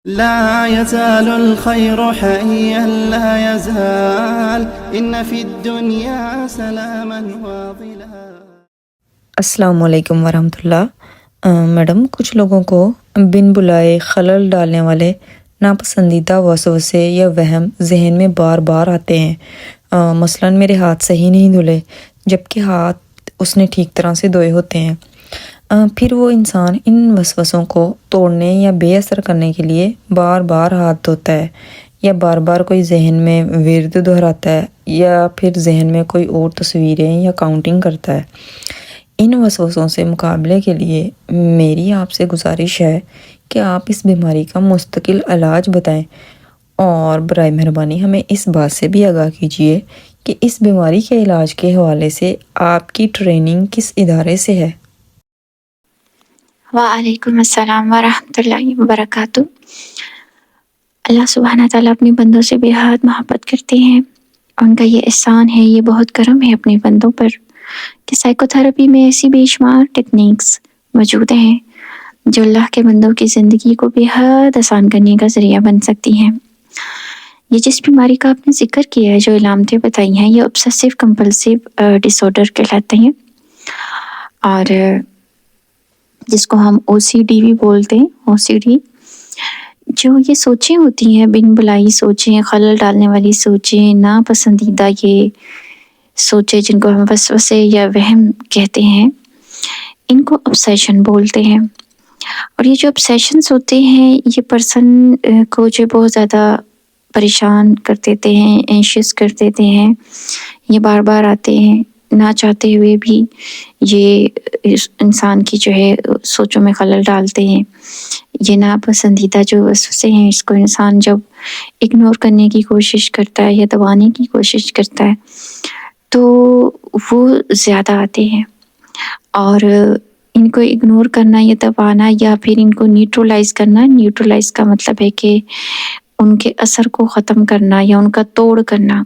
لا يزال الخير حيا لا يزال إن في الدنيا سلاما واضلا۔ السلام علیکم ورحمۃ اللہ۔ میڈم، کچھ لوگوں کو بن بلائے خلل ڈالنے والے ناپسندیدہ وسوسے یا وہم ذہن میں بار بار آتے ہیں۔ مثلاً میرے ہاتھ صحیح نہیں دھلے، جبکہ ہاتھ اس نے ٹھیک طرح سے دھوئے ہوتے ہیں۔ پھر وہ انسان ان وسوسوں کو توڑنے یا بے اثر کرنے کے لیے بار بار ہاتھ دھوتا ہے، یا بار بار کوئی ذہن میں ورد دہراتا ہے، یا پھر ذہن میں کوئی اور تصویریں یا کاؤنٹنگ کرتا ہے۔ ان وسوسوں سے مقابلے کے لیے میری آپ سے گزارش ہے کہ آپ اس بیماری کا مستقل علاج بتائیں، اور برائے مہربانی ہمیں اس بات سے بھی آگاہ کیجیے کہ اس بیماری کے علاج کے حوالے سے آپ کی ٹریننگ کس ادارے سے ہے؟ وعلیکم السلام ورحمۃ اللہ وبرکاتہ۔ اللہ سبحانہ تعالیٰ اپنے بندوں سے بے حد محبت کرتے ہیں۔ ان کا یہ احسان ہے، یہ بہت کرم ہے اپنے بندوں پر کہ سائیکو تھراپی میں ایسی بے شمار ٹیکنیکس موجود ہیں جو اللہ کے بندوں کی زندگی کو بے حد آسان کرنے کا ذریعہ بن سکتی ہیں۔ یہ جس بیماری کا آپ نے ذکر کیا ہے، جو علامتیں بتائی ہیں، یہ obsessive compulsive disorder کہلاتے ہیں، اور جس کو ہم OCD بھی بولتے ہیں۔ OCD جو یہ سوچیں ہوتی ہیں، بن بلائی سوچیں، خلل ڈالنے والی سوچیں، ناپسندیدہ یہ سوچیں جن کو ہم وسوسے یا وہم کہتے ہیں، ان کو obsession بولتے ہیں۔ اور یہ جو obsessions ہوتے ہیں، یہ پرسن کو جو بہت زیادہ پریشان کر دیتے ہیں، اینشیس کر دیتے ہیں۔ یہ بار بار آتے ہیں، نہ چاہتے ہوئے بھی یہ انسان کی جو ہے سوچوں میں خلل ڈالتے ہیں۔ یہ ناپسندیدہ جو وسوسے ہیں، اس کو انسان جب اگنور کرنے کی کوشش کرتا ہے یا دبانے کی کوشش کرتا ہے تو وہ زیادہ آتے ہیں، اور ان کو اگنور کرنا یا دبانا یا پھر ان کو نیوٹرلائز کرنا، نیوٹرلائز کا مطلب ہے کہ ان کے اثر کو ختم کرنا یا ان کا توڑ کرنا۔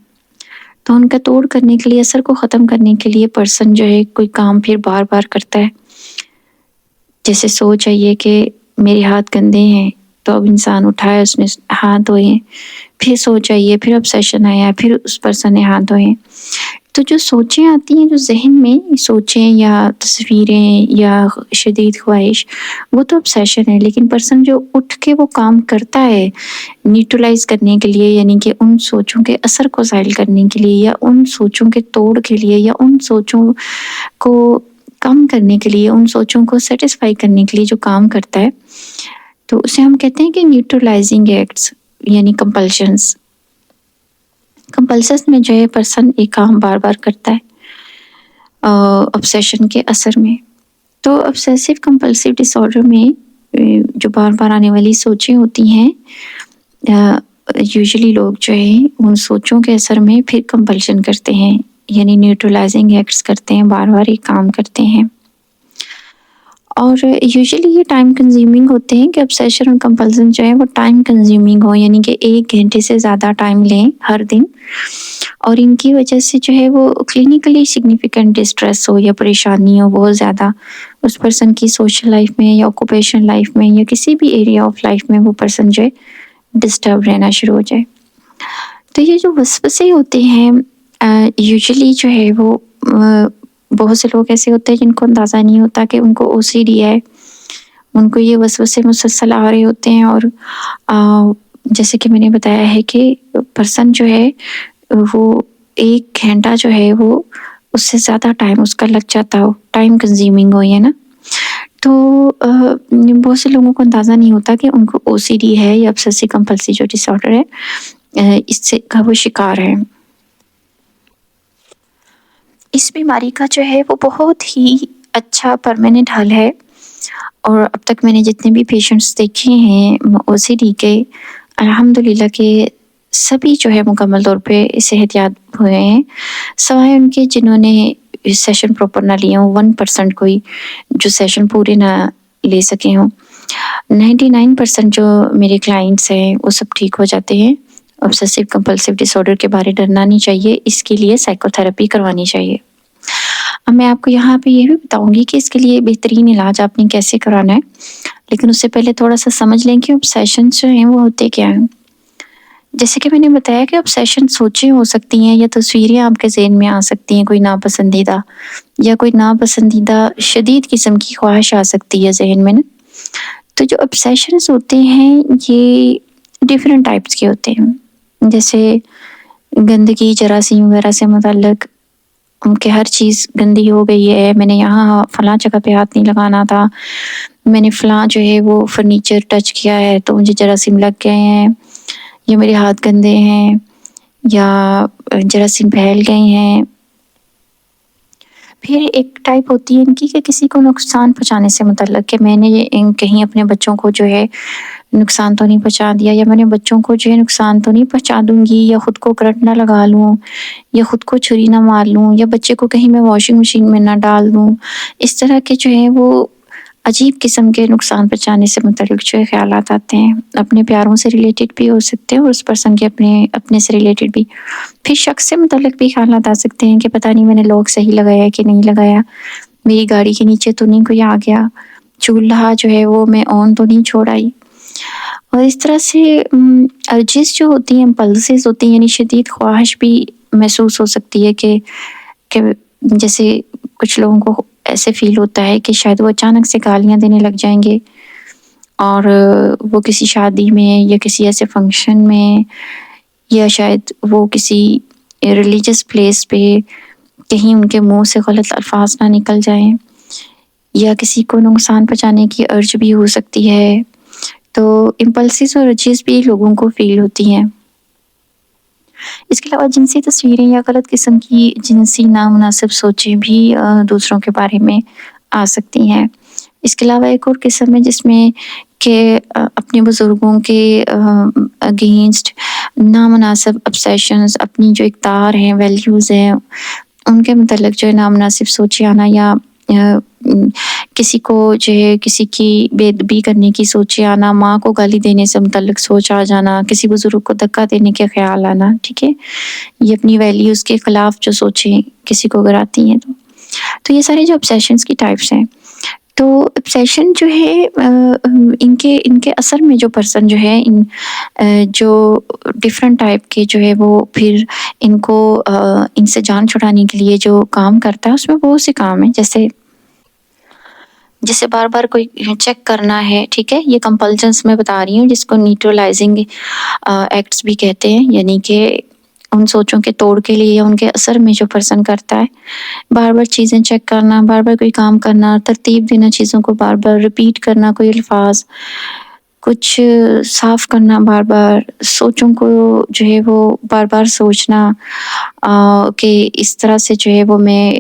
تو ان کا توڑ کرنے کے لیے، اثر کو ختم کرنے کے لیے پرسن جو ہے کوئی کام پھر بار بار کرتا ہے۔ جیسے سوچ آئیے کہ میرے ہاتھ گندے ہیں، تو اب انسان اٹھایا، اس نے ہاتھ دھوئے، پھر سوچ آئیے، پھر obsession آیا، پھر اس پرسن نے ہاتھ دھوئے۔ تو جو سوچیں آتی ہیں، جو ذہن میں سوچیں یا تصویریں یا شدید خواہش، وہ تو obsession ہے۔ لیکن پرسن جو اٹھ کے وہ کام کرتا ہے نیوٹرلائز کرنے کے لیے، یعنی کہ ان سوچوں کے اثر کو زائل کرنے کے لیے، یا ان سوچوں کے توڑ کے لیے، یا ان سوچوں کو کم کرنے کے لیے، ان سوچوں کو سیٹسفائی کرنے کے لیے جو کام کرتا ہے، تو اسے ہم کہتے ہیں کہ نیوٹرلائزنگ ایکٹس، یعنی کمپلشنز۔ کمپلشنز میں جو ہے پرسن ایک کام بار بار کرتا ہے obsession کے اثر میں۔ تو obsessive compulsive disorder میں جو بار بار آنے والی سوچیں ہوتی ہیں، یوزلی لوگ جو ہے ان سوچوں کے اثر میں پھر کمپلشن کرتے ہیں، یعنی نیوٹرلائزنگ ایکٹس کرتے ہیں، بار بار ایک کام کرتے ہیں۔ اور یوزلی یہ ٹائم کنزیومنگ ہوتے ہیں کہ obsession اور compulsion جو ہے وہ ٹائم کنزیومنگ ہو، یعنی کہ 1 گھنٹے سے زیادہ ٹائم لیں ہر دن، اور ان کی وجہ سے جو ہے وہ کلینکلی سگنیفیکنٹ ڈسٹریس ہو یا پریشانی ہو بہت زیادہ اس پرسن کی سوشل لائف میں یا آکوپیشن لائف میں یا کسی بھی ایریا آف لائف میں، وہ پرسن جو ہے ڈسٹرب رہنا شروع ہو جائے۔ تو یہ جو وسوسے ہوتے ہیں یوزلی جو ہے وہ بہت سے لوگ ایسے ہوتے ہیں جن کو اندازہ نہیں ہوتا کہ ان کو OCD ہے، ان کو یہ وسوسے مسلسل آ رہے ہوتے ہیں، اور جیسے کہ میں نے بتایا ہے کہ پرسن جو ہے وہ 1 گھنٹہ جو ہے وہ اس سے زیادہ ٹائم اس کا لگ جاتا ہو، ٹائم کنزیومنگ ہو یہ نا۔ تو بہت سے لوگوں کو اندازہ نہیں ہوتا کہ ان کو OCD ہے یا obsessive compulsive جو ڈسارڈر ہے، اس سے کا وہ شکار ہے۔ اس بیماری کا جو ہے وہ بہت ہی اچھا پرماننٹ حل ہے، اور اب تک میں نے جتنے بھی پیشنٹس دیکھے ہیں OCD کے، الحمدللہ کہ سبھی جو ہے مکمل طور پہ صحت یاب ہوئے ہیں، سوائے ان کے جنہوں نے سیشن پراپر نہ لیے ہوں، 1% کوئی جو سیشن پورے نہ لے سکے ہوں۔ 99% جو میرے کلائنٹس ہیں وہ سب ٹھیک ہو جاتے ہیں۔ obsessive compulsive disorder کے بارے ڈرنا نہیں چاہیے، اس کے لیے سائیکو تھراپی کروانی چاہیے۔ اب میں آپ کو یہاں پہ یہ بھی بتاؤں گی کہ اس کے لیے بہترین علاج آپ نے کیسے کرانا ہے۔ لیکن اس سے پہلے تھوڑا سا سمجھ لیں کہ obsessions جو ہیں وہ ہوتے کیا ہیں۔ جیسے کہ میں نے بتایا کہ obsession سوچیں ہو سکتی ہیں یا تصویریں آپ کے ذہن میں آ سکتی ہیں، کوئی ناپسندیدہ یا کوئی ناپسندیدہ شدید قسم کی خواہش آ سکتی ہے ذہن میں نا۔ تو جو obsessions ہوتے ہیں یہ ڈفرینٹ ٹائپس کے ہوتے ہیں، جیسے گندگی، جراثیم وغیرہ سے متعلق کہ ہر چیز گندی ہو گئی ہے، میں نے یہاں فلاں جگہ پہ ہاتھ نہیں لگانا تھا، میں نے فلاں جو ہے وہ فرنیچر ٹچ کیا ہے تو مجھے جراثیم لگ گئے ہیں، یا میرے ہاتھ گندے ہیں، یا جراثیم پھیل گئے ہیں۔ پھر ایک ٹائپ ہوتی ہے ان کی کہ کسی کو نقصان پہنچانے سے متعلق، کہ میں نے کہیں اپنے بچوں کو جو ہے نقصان تو نہیں پہنچا دیا، یا میں نے بچوں کو جو ہے نقصان تو نہیں پہنچا دوں گی، یا خود کو کرنٹ نہ لگا لوں، یا خود کو چھری نہ مار لوں، یا بچے کو کہیں میں واشنگ مشین میں نہ ڈال دوں۔ اس طرح کے جو ہے وہ عجیب قسم کے نقصان پہنچانے سے متعلق جو ہے خیالات آتے ہیں، اپنے پیاروں سے ریلیٹڈ بھی ہو سکتے ہیں اور اس پرسن کے اپنے سے ریلیٹڈ بھی۔ پھر شخص سے متعلق بھی خیالات آ سکتے ہیں کہ پتہ نہیں میں نے لاک صحیح لگایا کہ نہیں لگایا، میری گاڑی کے نیچے تو نہیں کوئی آ گیا، چولہا جو ہے وہ میں آن تو نہیں چھوڑ آئی۔ اور اس طرح سے ارجز جو ہوتی ہیں، امپلسز ہوتی ہیں، یعنی شدید خواہش بھی محسوس ہو سکتی ہے کہ جیسے کچھ لوگوں کو ایسے فیل ہوتا ہے کہ شاید وہ اچانک سے گالیاں دینے لگ جائیں گے، اور وہ کسی شادی میں یا کسی ایسے فنکشن میں، یا شاید وہ کسی ریلیجس پلیس پہ کہیں ان کے منہ سے غلط الفاظ نہ نکل جائیں، یا کسی کو نقصان پہنچانے کی ارج بھی ہو سکتی ہے۔ تو امپلسز اور ارجز بھی لوگوں کو فیل ہوتی ہیں۔ اس کے علاوہ جنسی تصویریں یا غلط قسم کی جنسی نامناسب سوچیں بھی دوسروں کے بارے میں آ سکتی ہیں۔ اس کے علاوہ ایک اور قسم ہے جس میں کہ اپنے بزرگوں کے اگینسٹ نامناسب obsessions، اپنی جو اقدار ہیں، ویلیوز ہیں، ان کے متعلق جو ہے نامناسب سوچیں آنا، یا کسی کو جو ہے کسی کی بے ادبی کرنے کی سوچیں آنا، ماں کو گالی دینے سے متعلق سوچ آ جانا، کسی بزرگ کو دھکا دینے کے خیال آنا، ٹھیک ہے، یہ اپنی ویلیوز کے خلاف جو سوچیں کسی کو اگر آتی ہیں تو یہ سارے جو obsessions کی ٹائپس ہیں۔ تو obsession جو ہے ان کے اثر میں جو پرسن جو ہے جو ڈفرینٹ ٹائپ کے جو ہے وہ پھر ان کو ان سے جان چھڑانے کے لیے جو کام کرتا ہے، اس میں بہت سے کام ہیں، جیسے بار بار کوئی چیک کرنا ہے، ٹھیک ہے، یہ کمپلشنس میں بتا رہی ہوں، جس کو نیوٹرلائزنگ ایکٹس بھی کہتے ہیں، یعنی کہ ان سوچوں کے توڑ کے لیے یا ان کے اثر میں جو پرسن کرتا ہے، بار بار چیزیں چیک کرنا، بار بار کوئی کام کرنا، ترتیب دینا، چیزوں کو بار بار ریپیٹ کرنا، کوئی الفاظ کچھ صاف کرنا، بار بار سوچوں کو جو ہے وہ بار بار سوچنا کہ اس طرح سے جو ہے وہ میں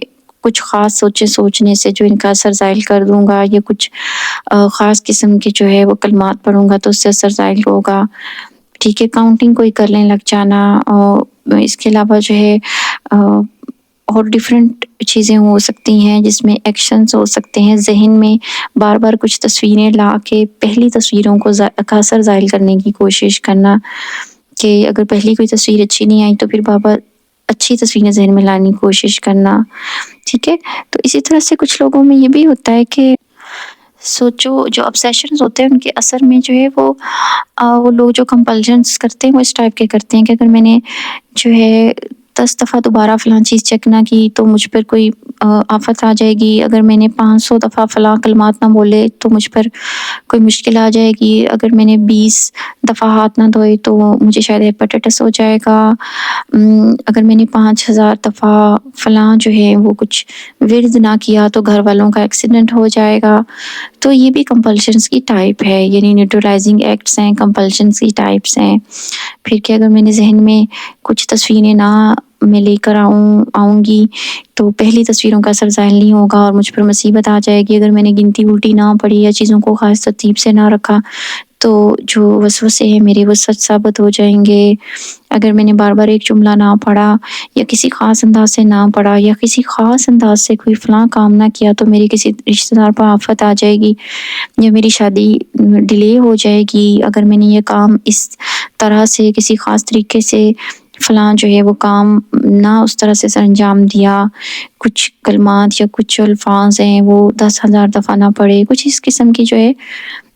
کچھ خاص سوچنے سے جو ان کا اثر زائل کر دوں گا، یا کچھ خاص قسم کے جو ہے وہ کلمات پڑھوں گا تو اس سے اثر زائل ہوگا، ٹھیک ہے، کاؤنٹنگ کوئی کرنے لگ جانا، اور اس کے علاوہ جو ہے اور ڈفرینٹ چیزیں ہو سکتی ہیں جس میں ایکشنز ہو سکتے ہیں، ذہن میں بار بار کچھ تصویریں لا کے پہلی تصویروں کو کا اثر زائل کرنے کی کوشش کرنا، کہ اگر پہلی کوئی تصویر اچھی نہیں آئی تو پھر بار بار اچھی تصویریں ذہن میں لانے کی کوشش کرنا، ٹھیک ہے۔ تو اسی طرح سے کچھ لوگوں میں یہ بھی ہوتا ہے کہ سوچو جو obsessions ہوتے ہیں ان کے اثر میں جو ہے وہ لوگ جو compulsions کرتے ہیں وہ اس ٹائپ کے کرتے ہیں کہ اگر میں نے جو ہے 10 دفعہ دوبارہ فلاں چیز چیک نہ کی تو مجھ پر کوئی آفت آ جائے گی، اگر میں نے 500 دفعہ فلاں کلمات نہ بولے تو مجھ پر کوئی مشکل آ جائے گی، اگر میں نے 20 دفعہ ہاتھ نہ دھوئے تو مجھے شاید ہیپاٹائٹس ہو جائے گا، اگر میں نے 5000 دفعہ فلاں جو ہے وہ کچھ ورد نہ کیا تو گھر والوں کا ایکسیڈنٹ ہو جائے گا۔ تو یہ بھی کمپلشنس کی ٹائپ ہے، یعنی نیوٹرلائزنگ ایکٹس ہیں، کمپلشنس کی ٹائپس ہیں۔ پھر کہ اگر میں نے ذہن میں کچھ تصویریں نہ میں لے کر آؤں گی تو پہلی تصویروں کا اثر زائل نہیں ہوگا اور مجھ پر مصیبت آ جائے گی، اگر میں نے گنتی الٹی نہ پڑھی یا چیزوں کو خاص ترتیب سے نہ رکھا تو جو وسوسے ہیں میرے وہ سچ ثابت ہو جائیں گے، اگر میں نے بار بار ایک جملہ نہ پڑھا یا کسی خاص انداز سے نہ پڑھا یا کسی خاص انداز سے کوئی فلاں کام نہ کیا تو میری کسی رشتہ دار پر آفت آ جائے گی یا میری شادی ڈیلے ہو جائے گی، اگر میں نے یہ کام اس طرح سے کسی خاص طریقے سے فلاں جو ہے وہ کام نہ اس طرح سے سر انجام دیا، کچھ کلمات یا کچھ الفاظ ہیں وہ 10,000 دفعہ نہ پڑھے، کچھ اس قسم کی جو ہے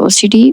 OCD,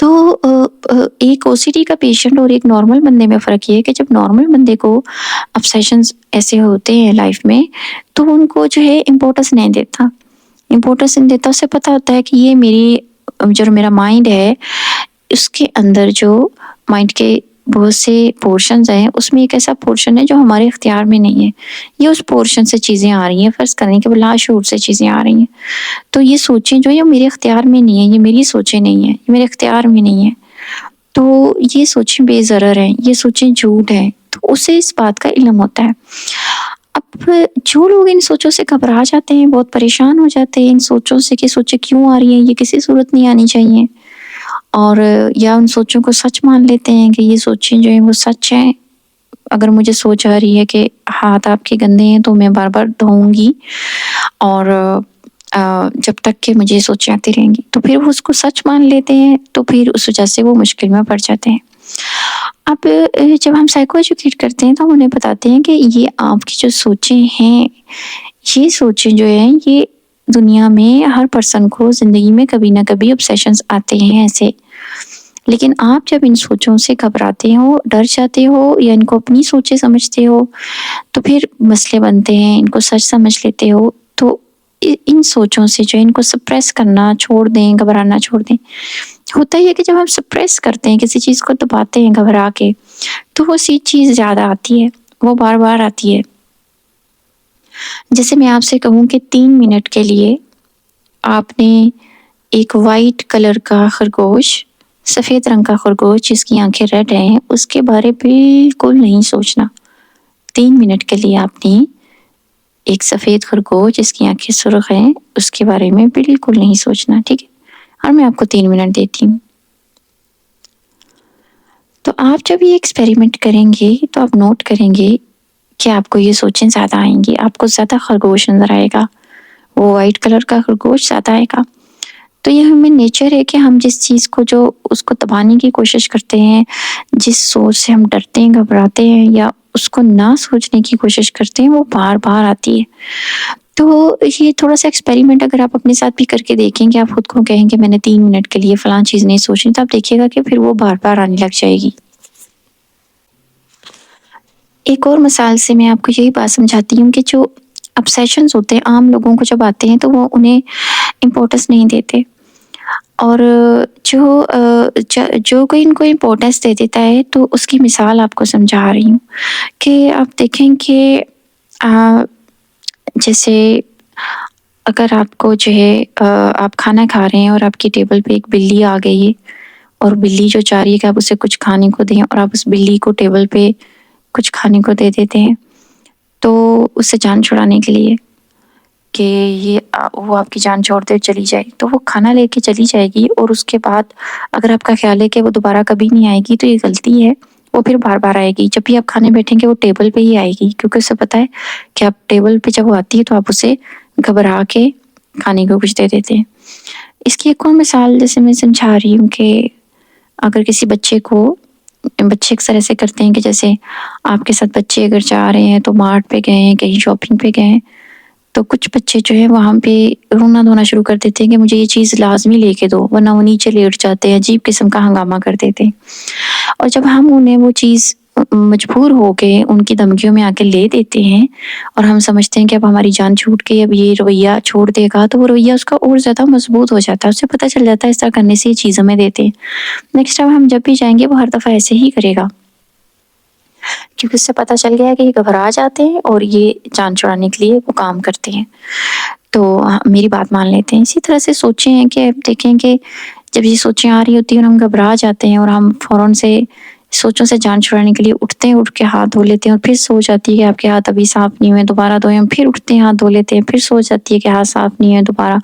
تو ایک OCD کا پیشنٹ اور ایک نارمل بندے میں فرق یہ ہے کہ جب نارمل بندے کو obsessions ایسے ہوتے ہیں لائف میں تو ان کو جو ہے امپورٹنس نہیں دیتا، اسے پتہ ہوتا ہے کہ یہ میرا مائنڈ ہے، اس کے اندر جو مائنڈ کے بہت سے پورشنز ہیں، اس میں ایک ایسا پورشن ہے جو ہمارے اختیار میں نہیں ہے، یہ اس پورشن سے چیزیں آ رہی ہیں، فرض کریں کہ بلا شعور سے چیزیں آ رہی ہیں، تو یہ سوچیں جو یہ میرے اختیار میں نہیں ہے، یہ میری سوچیں نہیں ہیں، یہ میرے اختیار میں نہیں ہے، تو یہ سوچیں بے ضرر ہیں، یہ سوچیں جھوٹ ہیں، تو اسے اس بات کا علم ہوتا ہے۔ اب جو لوگ ان سوچوں سے گھبرا جاتے ہیں، بہت پریشان ہو جاتے ہیں ان سوچوں سے کہ سوچیں کیوں آ رہی ہیں، یہ کسی صورت نہیں آنی چاہیے، اور یا ان سوچوں کو سچ مان لیتے ہیں کہ یہ سوچیں جو ہیں وہ سچ ہیں، اگر مجھے سوچ آ رہی ہے کہ ہاتھ آپ کے گندے ہیں تو میں بار بار دھوؤں گی اور جب تک کہ مجھے سوچیں آتی رہیں گی، تو پھر وہ اس کو سچ مان لیتے ہیں، تو پھر اس وجہ سے وہ مشکل میں پڑ جاتے ہیں۔ اب جب ہم سائیکو ایجوکیٹ کرتے ہیں تو ہم انہیں بتاتے ہیں کہ یہ آپ کی جو سوچیں ہیں، یہ سوچیں جو ہیں یہ دنیا میں ہر پرسن کو زندگی میں کبھی نہ کبھی obsessions آتے ہیں ایسے، لیکن آپ جب ان سوچوں سے گھبراتے ہو، ڈر جاتے ہو یا ان کو اپنی سوچیں سمجھتے ہو تو پھر مسئلے بنتے ہیں، ان کو سچ سمجھ لیتے ہو، تو ان سوچوں سے جو ان کو سپریس کرنا چھوڑ دیں، گھبرانا چھوڑ دیں۔ ہوتا ہی ہے کہ جب ہم سپریس کرتے ہیں، کسی چیز کو دباتے ہیں گھبرا کے، تو وہ چیز زیادہ آتی ہے، وہ بار بار آتی ہے۔ جیسے میں آپ سے کہوں کہ 3 منٹ کے لیے آپ نے ایک وائٹ کلر کا خرگوش، سفید رنگ کا خرگوش جس کی آنکھیں ریڈ ہیں، اس کے بارے بالکل نہیں سوچنا۔ 3 منٹ کے لیے آپ نے ایک سفید خرگوش جس کی آنکھیں سرخ ہیں اس کے بارے میں بالکل نہیں سوچنا، ٹھیک ہے؟ اور میں آپ کو 3 منٹ دیتی ہوں۔ تو آپ جب یہ ایکسپیریمنٹ کریں گے تو آپ نوٹ کریں گے کہ آپ کو یہ سوچیں زیادہ آئیں گی، آپ کو زیادہ خرگوش نظر آئے گا، وہ وائٹ کلر کا خرگوش زیادہ آئے گا۔ تو یہ ہمیں نیچر ہے کہ ہم جس چیز کو جو اس کو دبانے کی کوشش کرتے ہیں، جس سوچ سے ہم ڈرتے ہیں، گھبراتے ہیں یا اس کو نہ سوچنے کی کوشش کرتے ہیں، وہ بار بار آتی ہے۔ تو یہ تھوڑا سا ایکسپیریمنٹ اگر آپ اپنے ساتھ بھی کر کے دیکھیں کہ آپ خود کو کہیں کہ میں نے 3 منٹ کے لیے فلاں چیز نہیں سوچنی، تو آپ دیکھیے گا کہ پھر وہ بار بار آنے لگ جائے گی۔ ایک اور مثال سے میں آپ کو یہی بات سمجھاتی ہوں کہ جو obsessions ہوتے ہیں عام لوگوں کو جب آتے ہیں تو وہ انہیں امپورٹنس نہیں دیتے، اور جو کوئی ان کو امپورٹنس دے دیتا ہے تو اس کی مثال آپ کو سمجھا رہی ہوں کہ آپ دیکھیں کہ جیسے اگر آپ کو جو ہے آپ کھانا کھا رہے ہیں اور آپ کی ٹیبل پہ ایک بلی آ گئی ہے، اور بلی جو چاہ رہی ہے کہ آپ اسے کچھ کھانے کو دیں، اور آپ اس بلی کو ٹیبل پہ کچھ کھانے کو دے دیتے ہیں، تو اس سے جان چھڑانے کے لیے کہ وہ آپ کی جان چھوڑ دے چلی جائے، تو وہ کھانا لے کے چلی جائے گی، اور اس کے بعد اگر آپ کا خیال ہے کہ وہ دوبارہ کبھی نہیں آئے گی تو یہ غلطی ہے، وہ پھر بار بار آئے گی۔ جب بھی آپ کھانے بیٹھیں گے وہ ٹیبل پہ ہی آئے گی، کیونکہ اسے پتہ ہے کہ آپ ٹیبل پہ جب وہ آتی ہے تو آپ اسے گھبرا کے کھانے کو کچھ دے دیتے ہیں۔ اس کی ایک اور مثال جیسے میں سمجھا رہی ہوں کہ اگر کسی بچے اکثر ایسے کرتے ہیں کہ جیسے آپ کے ساتھ بچے اگر جا رہے ہیں تو مارٹ پہ گئے ہیں، کہیں شاپنگ پہ گئے ہیں، تو کچھ بچے جو ہیں وہاں پہ رونا دھونا شروع کر دیتے ہیں کہ مجھے یہ چیز لازمی لے کے دو، ورنہ وہ نیچے لیٹ جاتے ہیں، عجیب قسم کا ہنگامہ کر دیتے ہیں، اور جب ہم انہیں وہ چیز مجبور ہو کے ان کی دھمکیوں میں آ کے لے دیتے ہیں اور ہم سمجھتے ہیں کہ اب ہماری جان چھوٹ کے اب یہ رویہ چھوڑ دے گا، تو وہ رویہ اس کا اور زیادہ مضبوط ہو جاتا ہے، اسے پتہ چل جاتا ہے اس طرح کرنے سے یہ چیز ہمیں دیتے ہیں، نیکسٹ ٹائم ہم جب بھی جائیں گے وہ ہر دفعہ ایسے ہی کرے گا، کیونکہ اس سے پتہ چل گیا ہے کہ یہ گھبرا جاتے ہیں اور یہ جان چھڑانے کے لیے وہ کام کرتے ہیں، تو میری بات مان لیتے ہیں۔ اسی طرح سے سوچیں ہیں کہ دیکھیں کہ جب یہ سوچیں آ رہی ہوتی ہیں اور ہم گھبرا جاتے ہیں اور ہم فوراً سے سوچوں سے جان چھڑانے کے لیے اٹھتے ہیں، اٹھ کے ہاتھ دھو لیتے ہیں، اور پھر سو جاتی ہے کہ آپ کے ہاتھ ابھی صاف نہیں ہوئے، دوبارہ دھوئیں، ہم پھر اٹھتے ہیں ہاتھ دھو لیتے ہیں، پھر سو جاتی ہے کہ ہاتھ صاف نہیں ہے، دوبارہ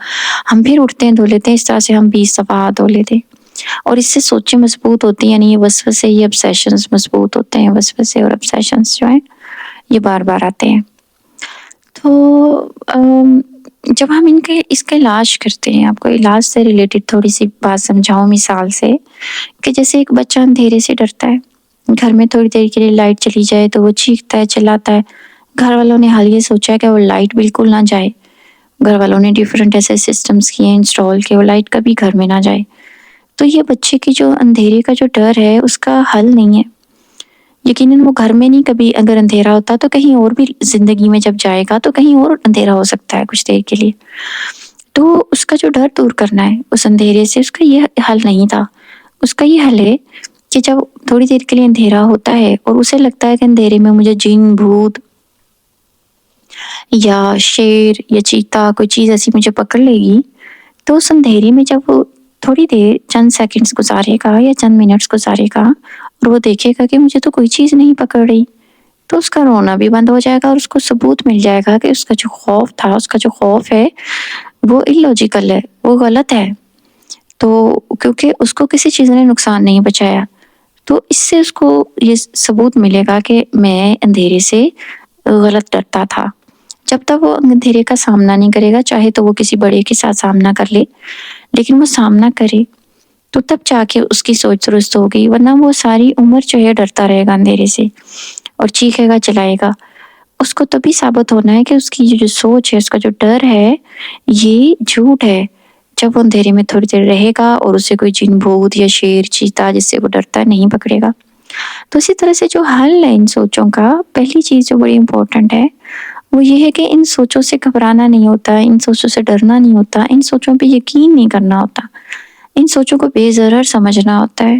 ہم پھر اٹھتے ہیں دھو لیتے ہیں، اس طرح سے ہم 20 دفعہ ہاتھ دھو لیتے ہیں، اور اس سے سوچیں مضبوط ہوتی ہیں، یعنی یہ وسوسے، یہ obsessions مضبوط ہوتے ہیں، وسوسے اور obsessions جو ہیں یہ بار بار آتے ہیں۔ تو جب ہم اس کا علاج کرتے ہیں، آپ کو علاج سے ریلیٹڈ تھوڑی سی بات سمجھاؤں مثال سے، کہ جیسے ایک بچہ اندھیرے سے ڈرتا ہے، گھر میں تھوڑی دیر کے لیے لائٹ چلی جائے تو وہ چیختا ہے، چلاتا ہے، گھر والوں نے حال یہ سوچا ہے کہ وہ لائٹ بالکل نہ جائے، گھر والوں نے ڈیفرنٹ ایسے سسٹمز کیے انسٹال کہ وہ لائٹ کبھی گھر میں نہ جائے، تو یہ بچے کی جو اندھیرے کا جو ڈر ہے اس کا حل نہیں ہے. یقیناً وہ گھر میں نہیں، کبھی اگر اندھیرا ہوتا تو کہیں اور بھی زندگی میں جب جائے گا تو کہیں اور اندھیرا ہو سکتا ہے کچھ دیر کے لیے. تو اس کا جو ڈر دور کرنا ہے اس اندھیرے سے، اس کا یہ حل نہیں تھا. اس کا یہ حل ہے کہ جب تھوڑی دیر کے لیے اندھیرا ہوتا ہے اور اسے لگتا ہے کہ اندھیرے میں مجھے جن، بھوت یا شیر یا چیتا کوئی چیز ایسی مجھے پکڑ لے گی، تو اس اندھیرے میں جب وہ تھوڑی دیر چند سیکنڈز گزارے گا یا چند منٹس گزارے گا اور وہ دیکھے گا کہ مجھے تو کوئی چیز نہیں پکڑ رہی، تو اس کا رونا بھی بند ہو جائے گا اور اس کو ثبوت مل جائے گا کہ اس کا جو خوف تھا، اس کا جو خوف ہے وہ illogical ہے، وہ غلط ہے. تو کیونکہ اس کو کسی چیز نے نقصان نہیں پہنچایا، تو اس سے اس کو یہ ثبوت ملے گا کہ میں اندھیرے سے غلط ڈرتا تھا. جب تک وہ اندھیرے کا سامنا نہیں کرے گا، چاہے تو وہ کسی بڑے کے ساتھ سامنا کر لے، لیکن وہ سامنا کرے تو تب جا کے اس کی سوچ درست ہوگی، ورنہ وہ ساری عمر جو ہے ڈرتا رہے گا اندھیرے سے اور چیخے گا، چلائے گا. اس کو تبھی ثابت ہونا ہے کہ اس کی جو سوچ ہے، اس کا جو ڈر ہے یہ جھوٹ ہے، جب وہ اندھیرے میں تھوڑی دیر رہے گا اور اسے کوئی جن، بھوت یا شیر، چیتا جس سے وہ ڈرتا ہے نہیں پکڑے گا. تو اسی طرح سے جو حل ہے ان سوچوں کا، پہلی چیز جو بڑی امپورٹنٹ ہے وہ یہ ہے کہ ان سوچوں سے گھبرانا نہیں ہوتا، ان سوچوں سے ڈرنا نہیں ہوتا، ان سوچوں پہ یقین نہیں کرنا ہوتا، ان سوچوں کو بے ضرر سمجھنا ہوتا ہے،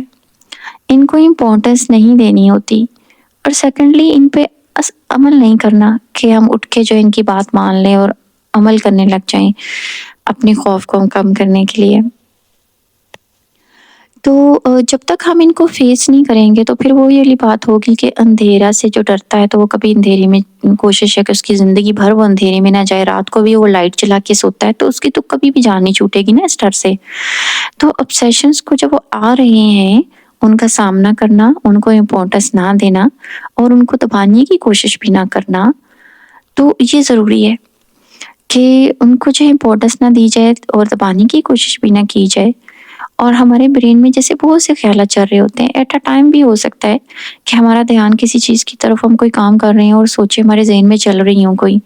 ان کو امپورٹنس نہیں دینی ہوتی. اور سیکنڈلی ان پہ عمل نہیں کرنا کہ ہم اٹھ کے جو ان کی بات مان لیں اور عمل کرنے لگ جائیں اپنے خوف کو کم کرنے کے لیے. تو جب تک ہم ان کو فیس نہیں کریں گے تو پھر وہ یہ بات ہوگی کہ اندھیرا سے جو ڈرتا ہے تو وہ کبھی اندھیرے میں کوشش ہے کہ اس کی زندگی بھر وہ اندھیرے میں نہ جائے، رات کو بھی وہ لائٹ چلا کے سوتا ہے تو اس کی تو کبھی بھی جان نہیں چھوٹے گی نا اس ڈر سے. تو obsessions کو جب وہ آ رہے ہیں ان کا سامنا کرنا، ان کو امپورٹنس نہ دینا اور ان کو دبانے کی کوشش بھی نہ کرنا، تو یہ ضروری ہے کہ ان کو جو امپورٹنس نہ دی جائے اور دبانے کی کوشش بھی نہ کی جائے. اور ہمارے برین میں جیسے بہت سے خیالات چل رہے ہوتے ہیں، ایٹ اے ٹائم بھی ہو سکتا ہے کہ ہمارا دھیان کسی چیز کی طرف، ہم کوئی کام کر رہے ہیں اور سوچیں ہمارے ذہن میں چل رہی ہوں کوئی،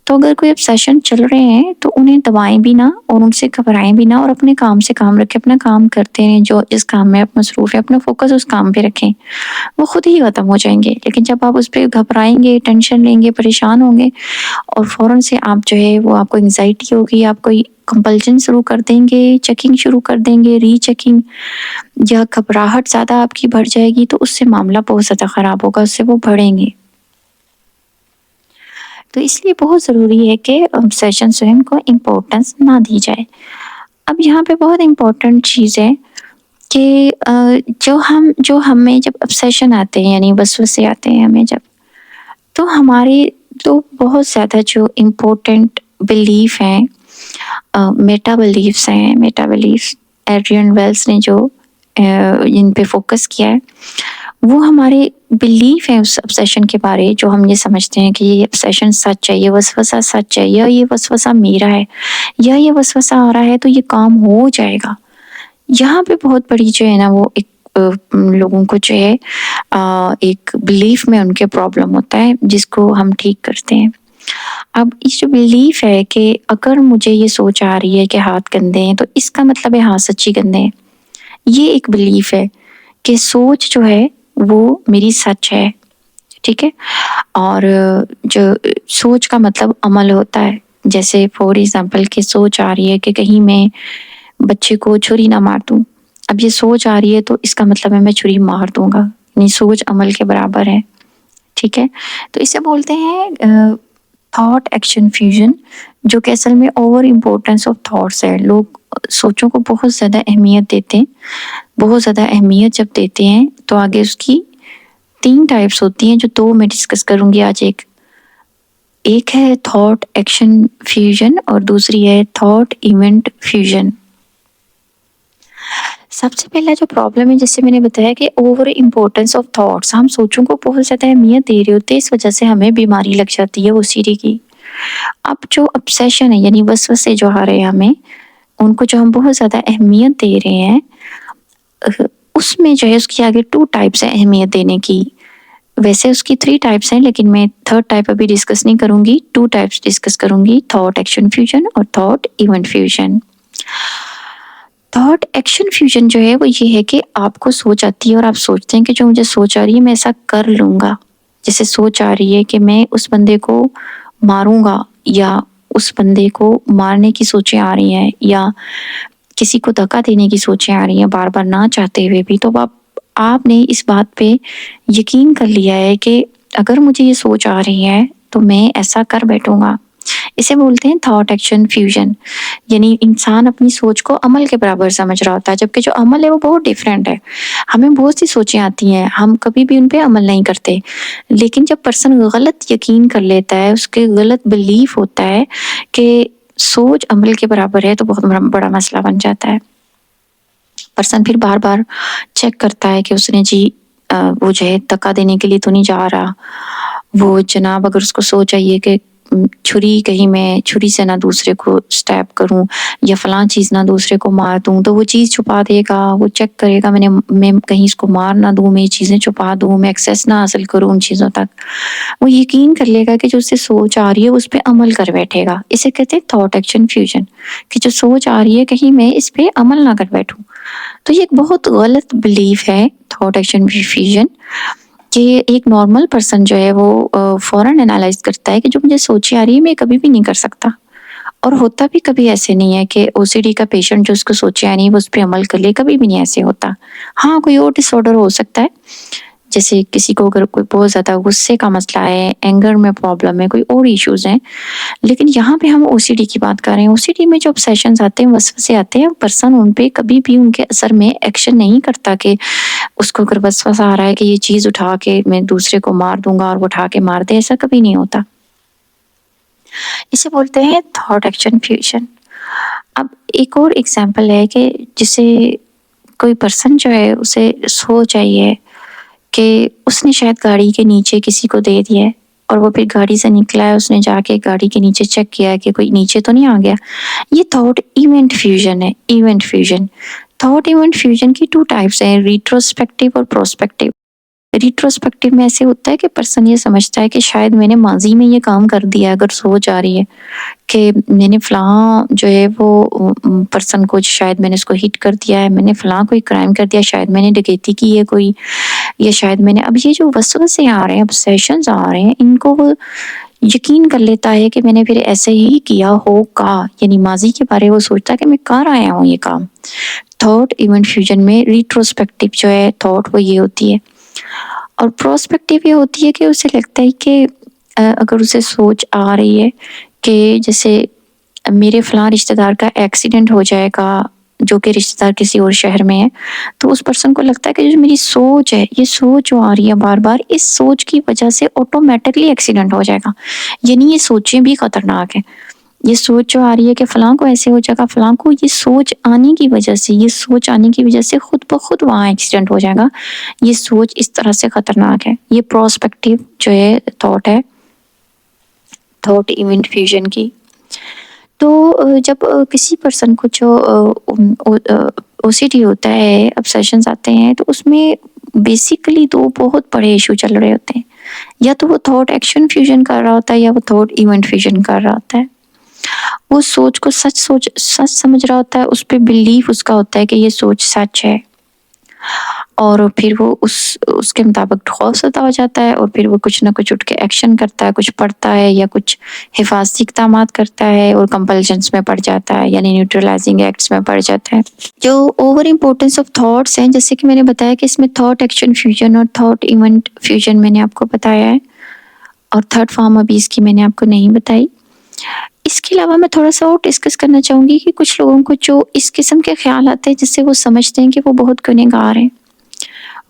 تو اگر کوئی obsession چل رہے ہیں تو انہیں دبائیں بھی نہ اور ان سے گھبرائیں بھی نہ اور اپنے کام سے کام رکھیں، اپنا کام کرتے رہیں، جو جس کام میں آپ مصروف ہیں اپنا فوکس اس کام پہ رکھیں، وہ خود ہی ختم ہو جائیں گے. لیکن جب آپ اس پہ گھبرائیں گے، ٹینشن لیں گے، پریشان ہوں گے اور فوراً سے آپ جو ہے وہ آپ کو انگزائٹی ہوگی، آپ کوئی کمپلشن شروع کر دیں گے، چیکنگ شروع کر دیں گے، ری چیکنگ، یا گھبراہٹ زیادہ آپ کی بڑھ جائے گی تو اس سے معاملہ بہت زیادہ خراب ہوگا، اس سے وہ بڑھیں گے. تو اس لیے بہت ضروری ہے کہ obsessions جو ہیں ان کو امپورٹنس نہ دی جائے. اب یہاں پہ بہت امپورٹنٹ چیز ہے کہ جو ہمیں جب obsession آتے ہیں یعنی وسوسے آتے ہیں ہمیں جب، تو ہمارے تو بہت زیادہ جو امپورٹنٹ بلیف ہیں، میٹا بلیفس ہیں، میٹا بلیفس ایڈریان ویلس نے جو ان پہ فوکس کیا ہے، وہ ہمارے بلیف ہیں اس obsession کے بارے، جو ہم یہ سمجھتے ہیں کہ یہ obsession سچ ہے، یہ وسوسہ سچ ہے، یا یہ وسوسہ میرا ہے، یا یہ وسوسہ آ رہا ہے تو یہ کام ہو جائے گا. یہاں پہ بہت بڑی جو ہے نا وہ ایک لوگوں کو جو ہے ایک بلیف میں ان کے پرابلم ہوتا ہے جس کو ہم ٹھیک کرتے ہیں. اب یہ جو بلیف ہے کہ اگر مجھے یہ سوچ آ رہی ہے کہ ہاتھ گندے ہیں تو اس کا مطلب ہے ہاتھ سچی گندے ہیں، یہ ایک بلیف ہے کہ سوچ جو ہے وہ میری سچ ہے. ٹھیک ہے، اور جو سوچ کا مطلب عمل ہوتا ہے، جیسے فور ایگزامپل کہ سوچ آ رہی ہے کہ کہیں میں بچے کو چھری نہ مار دوں، اب یہ سوچ آ رہی ہے تو اس کا مطلب ہے میں چھری مار دوں گا، یعنی سوچ عمل کے برابر ہے. ٹھیک ہے، تو اسے بولتے ہیں تھاٹ ایکشن فیوژن، جو کہ اصل میں اوور امپورٹنس آف تھاٹس ہے. لوگ سوچوں کو بہت زیادہ اہمیت دیتے ہیں، بہت زیادہ اہمیت جب دیتے ہیں تو آگے اس کی 3 ٹائپس ہوتی ہیں جو 2 میں ڈسکس کروں گی آج. ایک ہے تھاٹ ایکشن فیوژن اور دوسری ہے تھاٹ ایونٹ فیوژن. سب سے پہلا جو پرابلم ہے، جیسے میں نے بتایا کہ اوور امپورٹنس آف تھاٹس، ہم سوچوں کو بہت زیادہ اہمیت دے رہے ہوتے ہیں، اس وجہ سے ہمیں بیماری لگ جاتی ہے وہ سیری کی. اب جو obsession ہے یعنی وسوسے جو آ رہے ہیں ہمیں، ان کو جو ہم بہت زیادہ اہمیت دے رہے ہیں، اس میں جو ہے اس کی آگے 2 ٹائپس ہیں اہمیت دینے کی. ویسے اس کی 3 ٹائپس ہیں لیکن میں 3rd ٹائپ ابھی ڈسکس نہیں کروں گی، 2 ٹائپس ڈسکس کروں گی، تھاٹ ایکشن فیوژن اور thought event fusion. Thought action fusion جو ہے وہ یہ ہے کہ آپ کو سوچ آتی ہے اور آپ سوچتے ہیں کہ جو مجھے سوچ آ رہی ہے میں ایسا کر لوں گا. جیسے سوچ آ رہی ہے کہ میں اس بندے کو ماروں گا، یا اس بندے کو مارنے کی سوچیں آ رہی ہیں، یا کسی کو دھکا دینے کی سوچیں آ رہی ہیں بار بار نہ چاہتے ہوئے بھی، تو آپ نے اس بات پہ یقین کر لیا ہے کہ اگر مجھے یہ سوچ آ رہی ہے تو میں ایسا کر بیٹھوں گا. اسے بولتے ہیں تھاٹ ایکشن فیوژن. یعنی انسان اپنی سوچ کو عمل کے برابر سمجھ رہا ہوتا ہے، جبکہ جو عمل ہے وہ بہت ڈیفرنٹ ہے. ہمیں بہت سی سوچیں آتی ہیں، ہم کبھی بھی ان پہ عمل نہیں کرتے، لیکن جب پرسن غلط یقین کر لیتا ہے، اس کے غلط بلیف ہوتا ہے کہ سوچ عمل کے برابر ہے، تو بہت بڑا مسئلہ بن جاتا ہے. پرسن پھر بار بار چیک کرتا ہے کہ اس نے وہ جو ہے دھکا دینے کے لیے تو نہیں جا رہا. وہ جناب اگر اس کو سوچ آئیے کہ کہیں میں چھری سے نہ دوسرے کو سٹیپ کروں، یا فلاں چیز نہ دوسرے کو مار دوں، تو وہ چیز چھپا دے گا. وہ چیک کرے گا میں کہیں اس کو مار نہ دوں، میں یہ چیزیں چھپا دوں، میں ایکسیس نہ حاصل کروں ان چیزوں تک. وہ یقین کر لے گا کہ جو اس سے سوچ آ رہی ہے اس پہ عمل کر بیٹھے گا. اسے کہتے ہیں تھاٹ ایکشن فیوژن، کہ جو سوچ آ رہی ہے کہیں میں اس پہ عمل نہ کر بیٹھوں. تو یہ ایک بہت غلط بلیف ہے تھاٹ ایکشن فیوژن، کہ ایک نارمل پرسن جو ہے وہ فوراً انالائز کرتا ہے کہ جو مجھے سوچیں آ رہی ہے میں کبھی بھی نہیں کر سکتا. اور ہوتا بھی کبھی ایسے نہیں ہے کہ او سی ڈی کا پیشنٹ جو اس کو سوچیں آ رہی ہے وہ اس پہ عمل کر لے، کبھی بھی نہیں ایسے ہوتا. ہاں کوئی اور ڈس آرڈر ہو سکتا ہے، جیسے کسی کو اگر کوئی بہت زیادہ غصے کا مسئلہ ہے، اینگر میں پرابلم ہے، کوئی اور ایشوز ہیں. لیکن یہاں پہ ہم او سی ڈی کی بات کر رہے ہیں. او سی ڈی میں جو obsessions آتے ہیں، وسوسے آتے ہیں، پرسن ان پہ کبھی بھی ان کے اثر میں ایکشن نہیں کرتا کہ اس کو اگر وسوسہ آ رہا ہے کہ یہ چیز اٹھا کے میں دوسرے کو مار دوں گا اور وہ اٹھا کے مار دے، ایسا کبھی نہیں ہوتا. اسے بولتے ہیں تھاٹ ایکشن فیوژن. اب ایک اور ایگزامپل ہے کہ جسے کوئی پرسن جو ہے اسے سوچ آئی ہے کہ اس نے شاید گاڑی کے نیچے کسی کو دے دیا ہے، اور وہ پھر گاڑی سے نکلا ہے، اس نے جا کے گاڑی کے نیچے چیک کیا ہے کہ کوئی نیچے تو نہیں آ گیا. یہ تھاٹ ایونٹ فیوژن ہے. Event fusion, thought event fusion کی 2 ٹائپس ہیں، ریٹروسپیکٹیو اور پروسپیکٹیو. ریٹروسپیکٹیو میں ایسے ہوتا ہے کہ پرسن یہ سمجھتا ہے کہ شاید میں نے ماضی میں یہ کام کر دیا ہے. اگر سوچ آ رہی ہے کہ میں نے فلاں جو ہے وہ پرسن کو شاید میں نے اس کو ہٹ کر دیا ہے، میں نے فلاں کوئی کرائم کر دیا، شاید میں نے ڈکیتی کی ہے کوئی، یا شاید میں نے، اب یہ جو وسوسے آ رہے ہیں، obsessions آ رہے ہیں، ان کو وہ یقین کر لیتا ہے کہ میں نے پھر ایسے ہی کیا ہوگا. یعنی ماضی کے بارے وہ سوچتا ہے کہ میں کر آیا ہوں یہ کام. تھاٹ ایونٹ فیوژن میں ریٹروسپیکٹیو جو ہے تھاٹ وہ یہ ہوتی ہے. اور پروسپیکٹیو یہ ہوتی ہے کہ اسے لگتا ہے کہ اگر اسے سوچ آ رہی ہے کہ جیسے میرے فلاں رشتہ دار کا ایکسیڈنٹ ہو جائے گا، جو کہ رشتہ دار کسی اور شہر میں ہے، تو اس پرسن کو لگتا ہے کہ جو میری سوچ ہے، یہ سوچ جو آ رہی ہے بار بار، اس سوچ کی وجہ سے آٹومیٹکلی ایکسیڈنٹ ہو جائے گا. یعنی یہ سوچیں بھی خطرناک ہیں. یہ سوچ جو آ رہی ہے کہ فلاں کو ایسے ہو جائے گا، فلاں کو، یہ سوچ آنے کی وجہ سے، یہ سوچ آنے کی وجہ سے خود بخود وہاں ایکسیڈنٹ ہو جائے گا. یہ سوچ اس طرح سے خطرناک ہے. یہ پروسپیکٹیو جو ہے تھاٹ ہے، تھاٹ ایونٹ فیوژن کی. تو جب کسی پرسن کو جو او سی ڈی ہوتا ہے، obsessions آتے ہیں، تو اس میں بیسیکلی 2 بہت بڑے ایشو چل رہے ہوتے ہیں. یا تو وہ تھاٹ ایکشن فیوژن کر رہا ہوتا ہے، یا وہ تھاٹ ایونٹ فیوژن کر رہا ہوتا ہے. وہ سوچ کو سچ سمجھ رہا ہوتا ہے، اس پہ بلیف اس کا ہوتا ہے کہ یہ سوچ سچ ہے، اور پھر وہ اس کے مطابق خوف زدہ ہو جاتا ہے، اور پھر وہ کچھ نہ کچھ اٹھ کے ایکشن کرتا ہے، کچھ پڑھتا ہے، یا کچھ حفاظتی اقدامات کرتا ہے، اور کمپلشنس میں پڑ جاتا ہے، یعنی نیوٹرلائزنگ ایکٹس میں پڑ جاتا ہے. جو اوور امپورٹنس آف تھاٹس ہیں، جیسے کہ میں نے بتایا کہ اس میں تھاٹ ایکشن فیوژن اور تھاٹ ایونٹ فیوژن میں نے آپ کو بتایا ہے، اور تھرڈ فارم ابھی اس کی میں نے آپ کو نہیں بتائی. اس کے علاوہ میں تھوڑا سا اور ڈسکس کرنا چاہوں گی کہ کچھ لوگوں کو جو اس قسم کے خیال آتے ہیں جس سے وہ سمجھتے ہیں کہ وہ بہت گنہگار ہیں،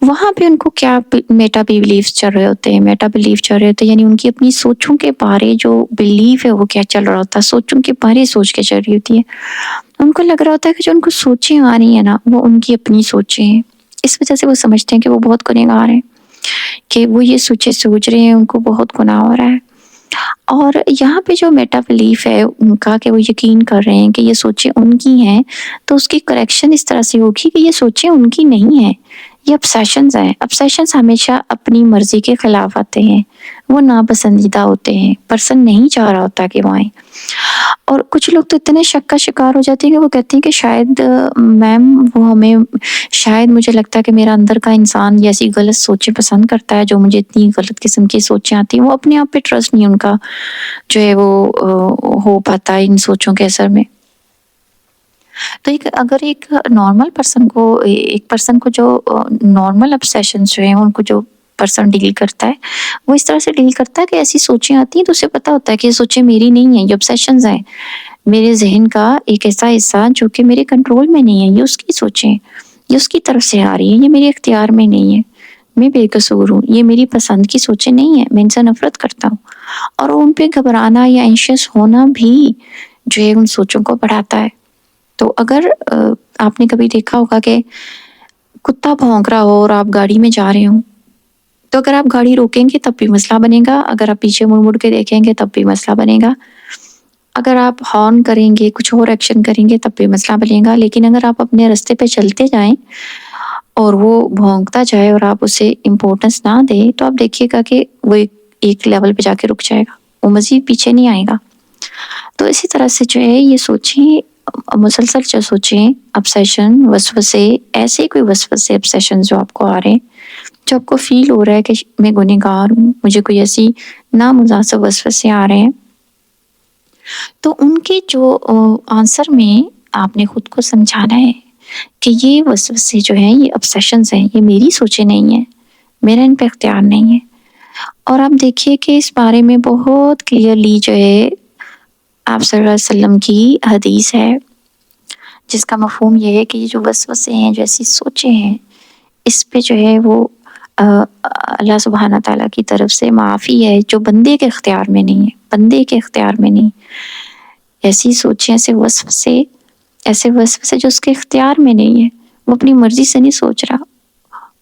وہاں پہ ان کو کیا میٹا بلیفز چل رہے ہوتے ہیں. میٹا بلیف چل رہے ہوتے ہیں یعنی ان کی اپنی سوچوں کے بارے جو بلیف ہے وہ کیا چل رہا ہوتا ہے، سوچوں کے بارے سوچ کے چل رہی ہوتی ہے. ان کو لگ رہا ہوتا ہے کہ جو ان کو سوچیں آ رہی ہیں نا، وہ ان کی اپنی سوچیں ہیں. اس وجہ سے وہ سمجھتے ہیں کہ وہ بہت گنہگار ہیں، کہ وہ یہ سوچیں سوچ رہے ہیں، ان کو بہت گناہ ہو رہا ہے. اور یہاں پہ جو میٹا بلیف ہے ان کا، کہ وہ یقین کر رہے ہیں کہ یہ سوچیں ان کی ہیں، تو اس کی کریکشن اس طرح سے ہوگی کہ یہ سوچیں ان کی نہیں ہیں، یہ obsessions ہیں. obsessions ہمیشہ اپنی مرضی کے خلاف آتے ہیں. وہ ناپسندیدہ ہوتے ہیں، پرسن نہیں چاہ رہا ہوتا کہ وہ آئیں۔ اور کچھ لوگ تو اتنے شک کا شکار ہو جاتے ہیں کہ وہ کہتے ہیں کہ شاید میم وہ ہمیں، شاید مجھے لگتا ہے کہ میرا اندر کا انسان یہ ایسی غلط سوچیں پسند کرتا ہے، جو مجھے اتنی غلط قسم کی سوچیں آتی ہیں، وہ اپنے آپ پہ ٹرسٹ نہیں ان کا جو ہے وہ ہو پاتا ہے ان سوچوں کے اثر میں۔ تو اگر ایک نارمل پرسن کو، ایک پرسن کو جو نارمل obsessions جو ہیں ان کو جو پرسن ڈیل کرتا ہے، وہ اس طرح سے ڈیل کرتا ہے کہ ایسی سوچیں آتی ہیں تو اسے پتا ہوتا ہے کہ یہ سوچیں میری نہیں ہیں، یہ obsessions ہیں، میرے ذہن کا ایک ایسا حصہ جو کہ میرے کنٹرول میں نہیں ہے، یہ اس کی سوچیں، یہ اس کی طرف سے آ رہی ہیں، یہ میرے اختیار میں نہیں ہے، میں بے قصور ہوں، یہ میری پسند کی سوچیں نہیں ہیں، میں ان سے نفرت کرتا ہوں۔ اور ان پہ گھبرانا یا انشیس ہونا بھی جو ہے ان سوچوں کو بڑھاتا ہے۔ تو اگر آپ نے کبھی دیکھا ہوگا کہ کتا بھونک رہا ہو اور آپ گاڑی میں جا رہے ہوں، تو اگر آپ گاڑی روکیں گے تب بھی مسئلہ بنے گا، اگر آپ پیچھے مڑ مڑ کے دیکھیں گے تب بھی مسئلہ بنے گا، اگر آپ ہارن کریں گے، کچھ اور ایکشن کریں گے تب بھی مسئلہ بنے گا۔ لیکن اگر آپ اپنے راستے پہ چلتے جائیں اور وہ بھونکتا جائے اور آپ اسے امپورٹنس نہ دیں، تو آپ دیکھیے گا کہ وہ ایک لیول پہ جا کے رک جائے گا، وہ مزید پیچھے نہیں آئے گا۔ تو اسی طرح سے جو ہے یہ سوچیں، مسلسل جو سوچیں، obsession، وسوسے، ایسے کوئی وسوسے obsession جو آپ کو آ رہے ہیں، جو آپ کو فیل ہو رہا ہے کہ میں گنہگار ہوں، مجھے کوئی ایسی نامناسب وسوسے آ رہے ہیں، تو ان کے جو آنسر میں آپ نے خود کو سمجھانا ہے کہ یہ وسوسے جو ہیں، یہ obsessions ہیں، یہ میری سوچیں نہیں ہیں، میرا ان پہ اختیار نہیں ہے۔ اور آپ دیکھیے کہ اس بارے میں بہت کلیئرلی جو ہے آپ صلی اللہ علیہ وسلم کی حدیث ہے، جس کا مفہوم یہ ہے کہ یہ جو وسوسے ہیں، جو ایسی سوچیں ہیں، اس پہ جو ہے وہ اللہ سبحانہ تعالیٰ کی طرف سے معافی ہے، جو بندے کے اختیار میں نہیں ہے، بندے کے اختیار میں نہیں۔ ایسی سوچیں، ایسے وسوسے جو اس کے اختیار میں نہیں ہے، وہ اپنی مرضی سے نہیں سوچ رہا،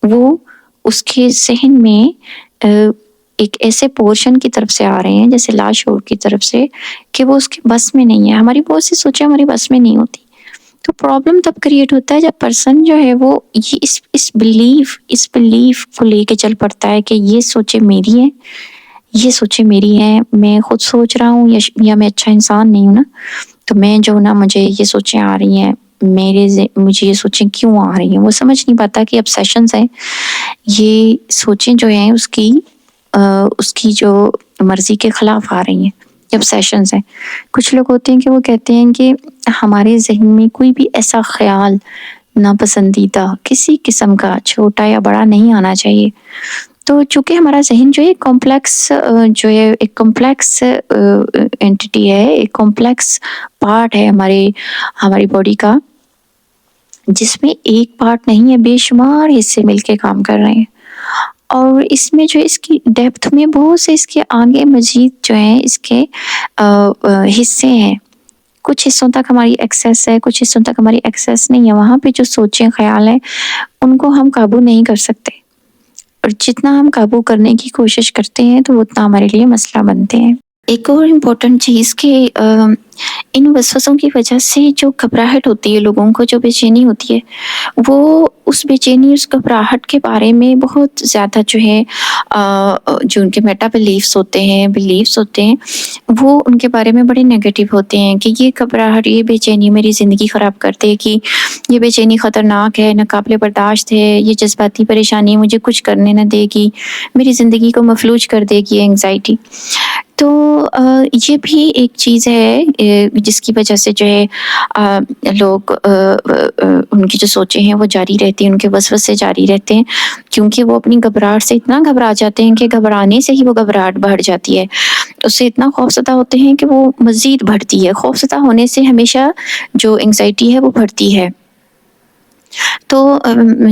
وہ اس کے ذہن میں ایک ایسے پورشن کی طرف سے آ رہے ہیں، جیسے لاشعور کی طرف سے، کہ وہ اس کے بس میں نہیں ہے۔ ہماری بہت سی سوچیں ہماری بس میں نہیں ہوتی، تو پرابلم تب کریٹ ہوتا ہے جب پرسن جو ہے وہ اس بلیف کو لے کے چل پڑتا ہے کہ یہ سوچیں میری ہیں، یہ سوچیں میری ہیں، میں خود سوچ رہا ہوں یا میں اچھا انسان نہیں ہوں نا، تو میں جو نا مجھے یہ سوچیں آ رہی ہیں، مجھے یہ سوچیں کیوں آ رہی ہیں۔ وہ سمجھ نہیں پاتا کہ obsessions ہیں، یہ سوچیں جو ہیں اس کی جو مرضی کے خلاف آ رہی ہیں، یہ obsessions ہیں۔ کچھ لوگ ہوتے ہیں کہ وہ کہتے ہیں کہ ہمارے ذہن میں کوئی بھی ایسا خیال ناپسندیدہ کسی قسم کا، چھوٹا یا بڑا، نہیں آنا چاہیے۔ تو چونکہ ہمارا ذہن جو ہے ایک کمپلیکس اینٹیٹی ہے، ایک کمپلیکس پارٹ ہے ہماری باڈی کا، جس میں ایک پارٹ نہیں ہے، بے شمار حصے مل کے کام کر رہے ہیں، اور اس میں جو اس کی ڈیپتھ میں بہت سے اس کے آگے مزید جو ہیں اس کے حصے ہیں۔ کچھ حصوں تک ہماری ایکسیس ہے، کچھ حصوں تک ہماری ایکسیس نہیں ہے۔ وہاں پہ جو سوچیں، خیال ہیں، ان کو ہم قابو نہیں کر سکتے، اور جتنا ہم قابو کرنے کی کوشش کرتے ہیں تو اتنا ہمارے لیے مسئلہ بنتے ہیں۔ ایک اور امپورٹنٹ چیز کہ ان وسوسوں کی وجہ سے جو گھبراہٹ ہوتی ہے، لوگوں کو جو بے چینی ہوتی ہے، وہ اس بے چینی، اس گھبراہٹ کے بارے میں بہت زیادہ جو ہے جو ان کے میٹا بلیفس ہوتے ہیں، وہ ان کے بارے میں بڑے نیگیٹو ہوتے ہیں کہ یہ گھبراہٹ، یہ بے چینی میری زندگی خراب کر دے گی، یہ بے چینی خطرناک ہے، ناقابل برداشت ہے، یہ جذباتی پریشانی مجھے کچھ کرنے نہ دے گی، میری زندگی کو مفلوج کر دے گی، اینگزائٹی۔ تو یہ بھی ایک چیز ہے جس کی وجہ سے جو ہے لوگ ان کی جو سوچیں ہیں وہ جاری رہتی ہیں، ان کے وسوسے جاری رہتے ہیں، کیونکہ وہ اپنی گھبراہٹ سے اتنا گھبرا جاتے ہیں کہ گھبرانے سے ہی وہ گھبراہٹ بڑھ جاتی ہے، اس سے اتنا خوفزدہ ہوتے ہیں کہ وہ مزید بڑھتی ہے۔ خوفزدہ ہونے سے ہمیشہ جو اینگزائٹی ہے وہ بڑھتی ہے۔ تو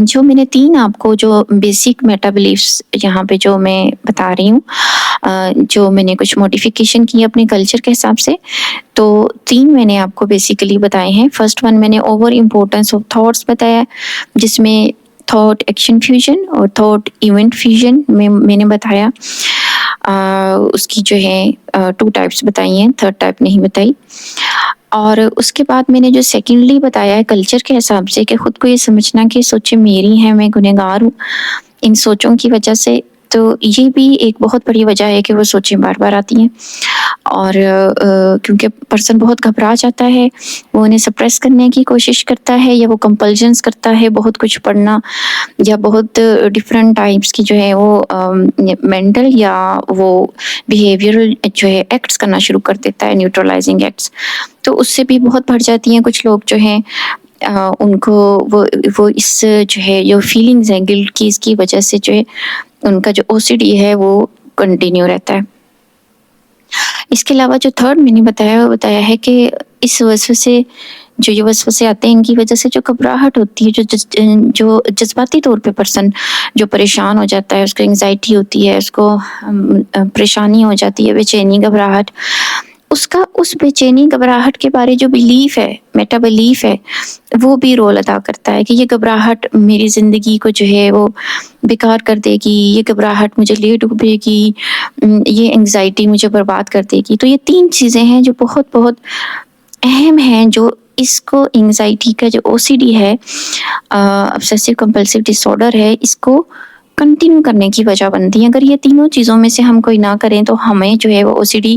جو میں نے 3 آپ کو جو بیسک میٹا بلیفس یہاں پہ جو میں بتا رہی ہوں، جو میں نے کچھ موڈیفیکیشن کی اپنے کلچر کے حساب سے، تو 3 میں نے آپ کو بیسیکلی بتائے ہیں۔ فرسٹ ون میں نے اوور امپورٹنس آف تھاٹس بتایا، جس میں تھاٹ ایکشن فیوژن اور تھاٹ ایونٹ فیوژن میں نے بتایا، اس کی جو ہے 2 ٹائپس بتائی ہیں، 3rd ٹائپ نہیں بتائی۔ اور اس کے بعد میں نے جو سیکنڈلی بتایا ہے کلچر کے حساب سے، کہ خود کو یہ سمجھنا کہ سوچیں میری ہیں، میں گنہگار ہوں، ان سوچوں کی وجہ سے تو یہ بھی ایک بہت بڑی وجہ ہے کہ وہ سوچیں بار بار آتی ہیں، اور کیونکہ پرسن بہت گھبرا جاتا ہے، وہ انہیں سپریس کرنے کی کوشش کرتا ہے، یا وہ کمپلجنس کرتا ہے بہت کچھ پڑھنا، یا بہت ڈفرینٹ ٹائپس کی جو ہے وہ مینٹل یا وہ بیہیویئرل جو ہے ایکٹس کرنا شروع کر دیتا ہے، نیوٹرلائزنگ ایکٹس، تو اس سے بھی بہت بڑھ جاتی ہیں۔ کچھ لوگ جو ہیں ان کو وہ اس جو ہے جو فیلنگز ہیں گلٹ کی، اس کی وجہ سے جو ہے ان کا جو او سی ڈی ہے وہ کنٹینیو رہتا ہے۔ اس کے علاوہ جو تھرڈ میں نے بتایا ہے کہ اس وسوسے جو یہ وسوسے آتے ہیں ان کی وجہ سے جو گھبراہٹ ہوتی ہے، جو جذباتی طور پہ پرسن جو پریشان ہو جاتا ہے، اس کو انگزائٹی ہوتی ہے، اس کو پریشانی ہو جاتی ہے، بے چینی گھبراہٹ، اس بے چینی گھبراہٹ کے بارے جو بلیف ہے، میٹا بلیف ہے، وہ بھی رول ادا کرتا ہے کہ یہ گھبراہٹ میری زندگی کو جو ہے وہ بیکار کر دے گی، یہ گھبراہٹ مجھے لے ڈوبے گی، یہ انگزائٹی مجھے برباد کر دے گی۔ تو یہ 3 چیزیں ہیں جو بہت بہت اہم ہیں، جو اس کو انگزائٹی کا جو او سی ڈی ہے، obsessive compulsive disorder ہے، اس کو کنٹینیو کرنے کی وجہ بنتی ہیں۔ اگر یہ تینوں چیزوں میں سے ہم کوئی نہ کریں تو ہمیں جو ہے وہ او سی ڈی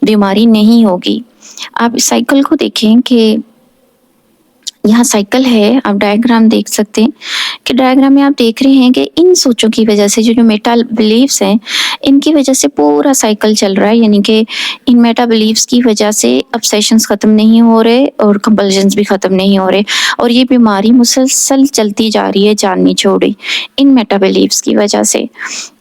بیماری نہیں ہوگی۔ آپ اس سائیکل کو دیکھیں کہ یہاں سائیکل ہے، آپ ڈائیگرام دیکھ سکتے ہیں کہ ڈائیگرام میں آپ دیکھ رہے ہیں کہ ان سوچوں کی وجہ سے جو میٹا بلیفز ہیں، ان کی وجہ سے پورا سائیکل چل رہا ہے، یعنی کہ ان میٹا بلیفز کی وجہ سے obsessions ختم نہیں ہو رہے اور compulsions بھی ختم نہیں ہو رہے، اور یہ بیماری مسلسل چلتی جا رہی ہے، جان نہیں چھوڑی ان میٹا بلیفز کی وجہ سے۔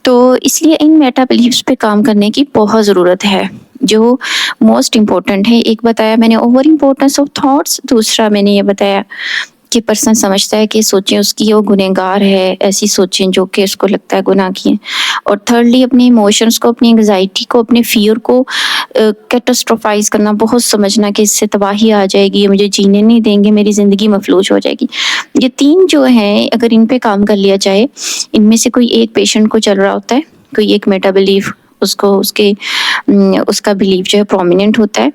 تو اس لیے ان میٹا بلیفز پہ کام کرنے کی بہت ضرورت ہے، جو موسٹ امپورٹنٹ ہے۔ ایک بتایا میں نے اوور امپورٹنس آف تھاٹس، دوسرا میں نے یہ بتایا کہ پرسن سمجھتا ہے کہ سوچیں اس کی وہ گنہگار ہے، ایسی سوچیں جو کہ اس کو لگتا ہے گناہ کی ہیں، اور تھرڈلی اپنے ایموشنس کو، اپنی انگزائٹی کو، اپنے فیئر کو کیٹاسٹروفائز کرنا، بہت سمجھنا کہ اس سے تباہی آ جائے گی، یہ مجھے جینے نہیں دیں گے، میری زندگی مفلوج ہو جائے گی۔ یہ 3 جو ہیں اگر ان پہ کام کر لیا جائے، ان میں سے کوئی ایک پیشنٹ کو چل رہا ہوتا ہے، کوئی ایک میٹا بلیف اس کا بلیف جو ہے پرومیننٹ ہوتا ہے،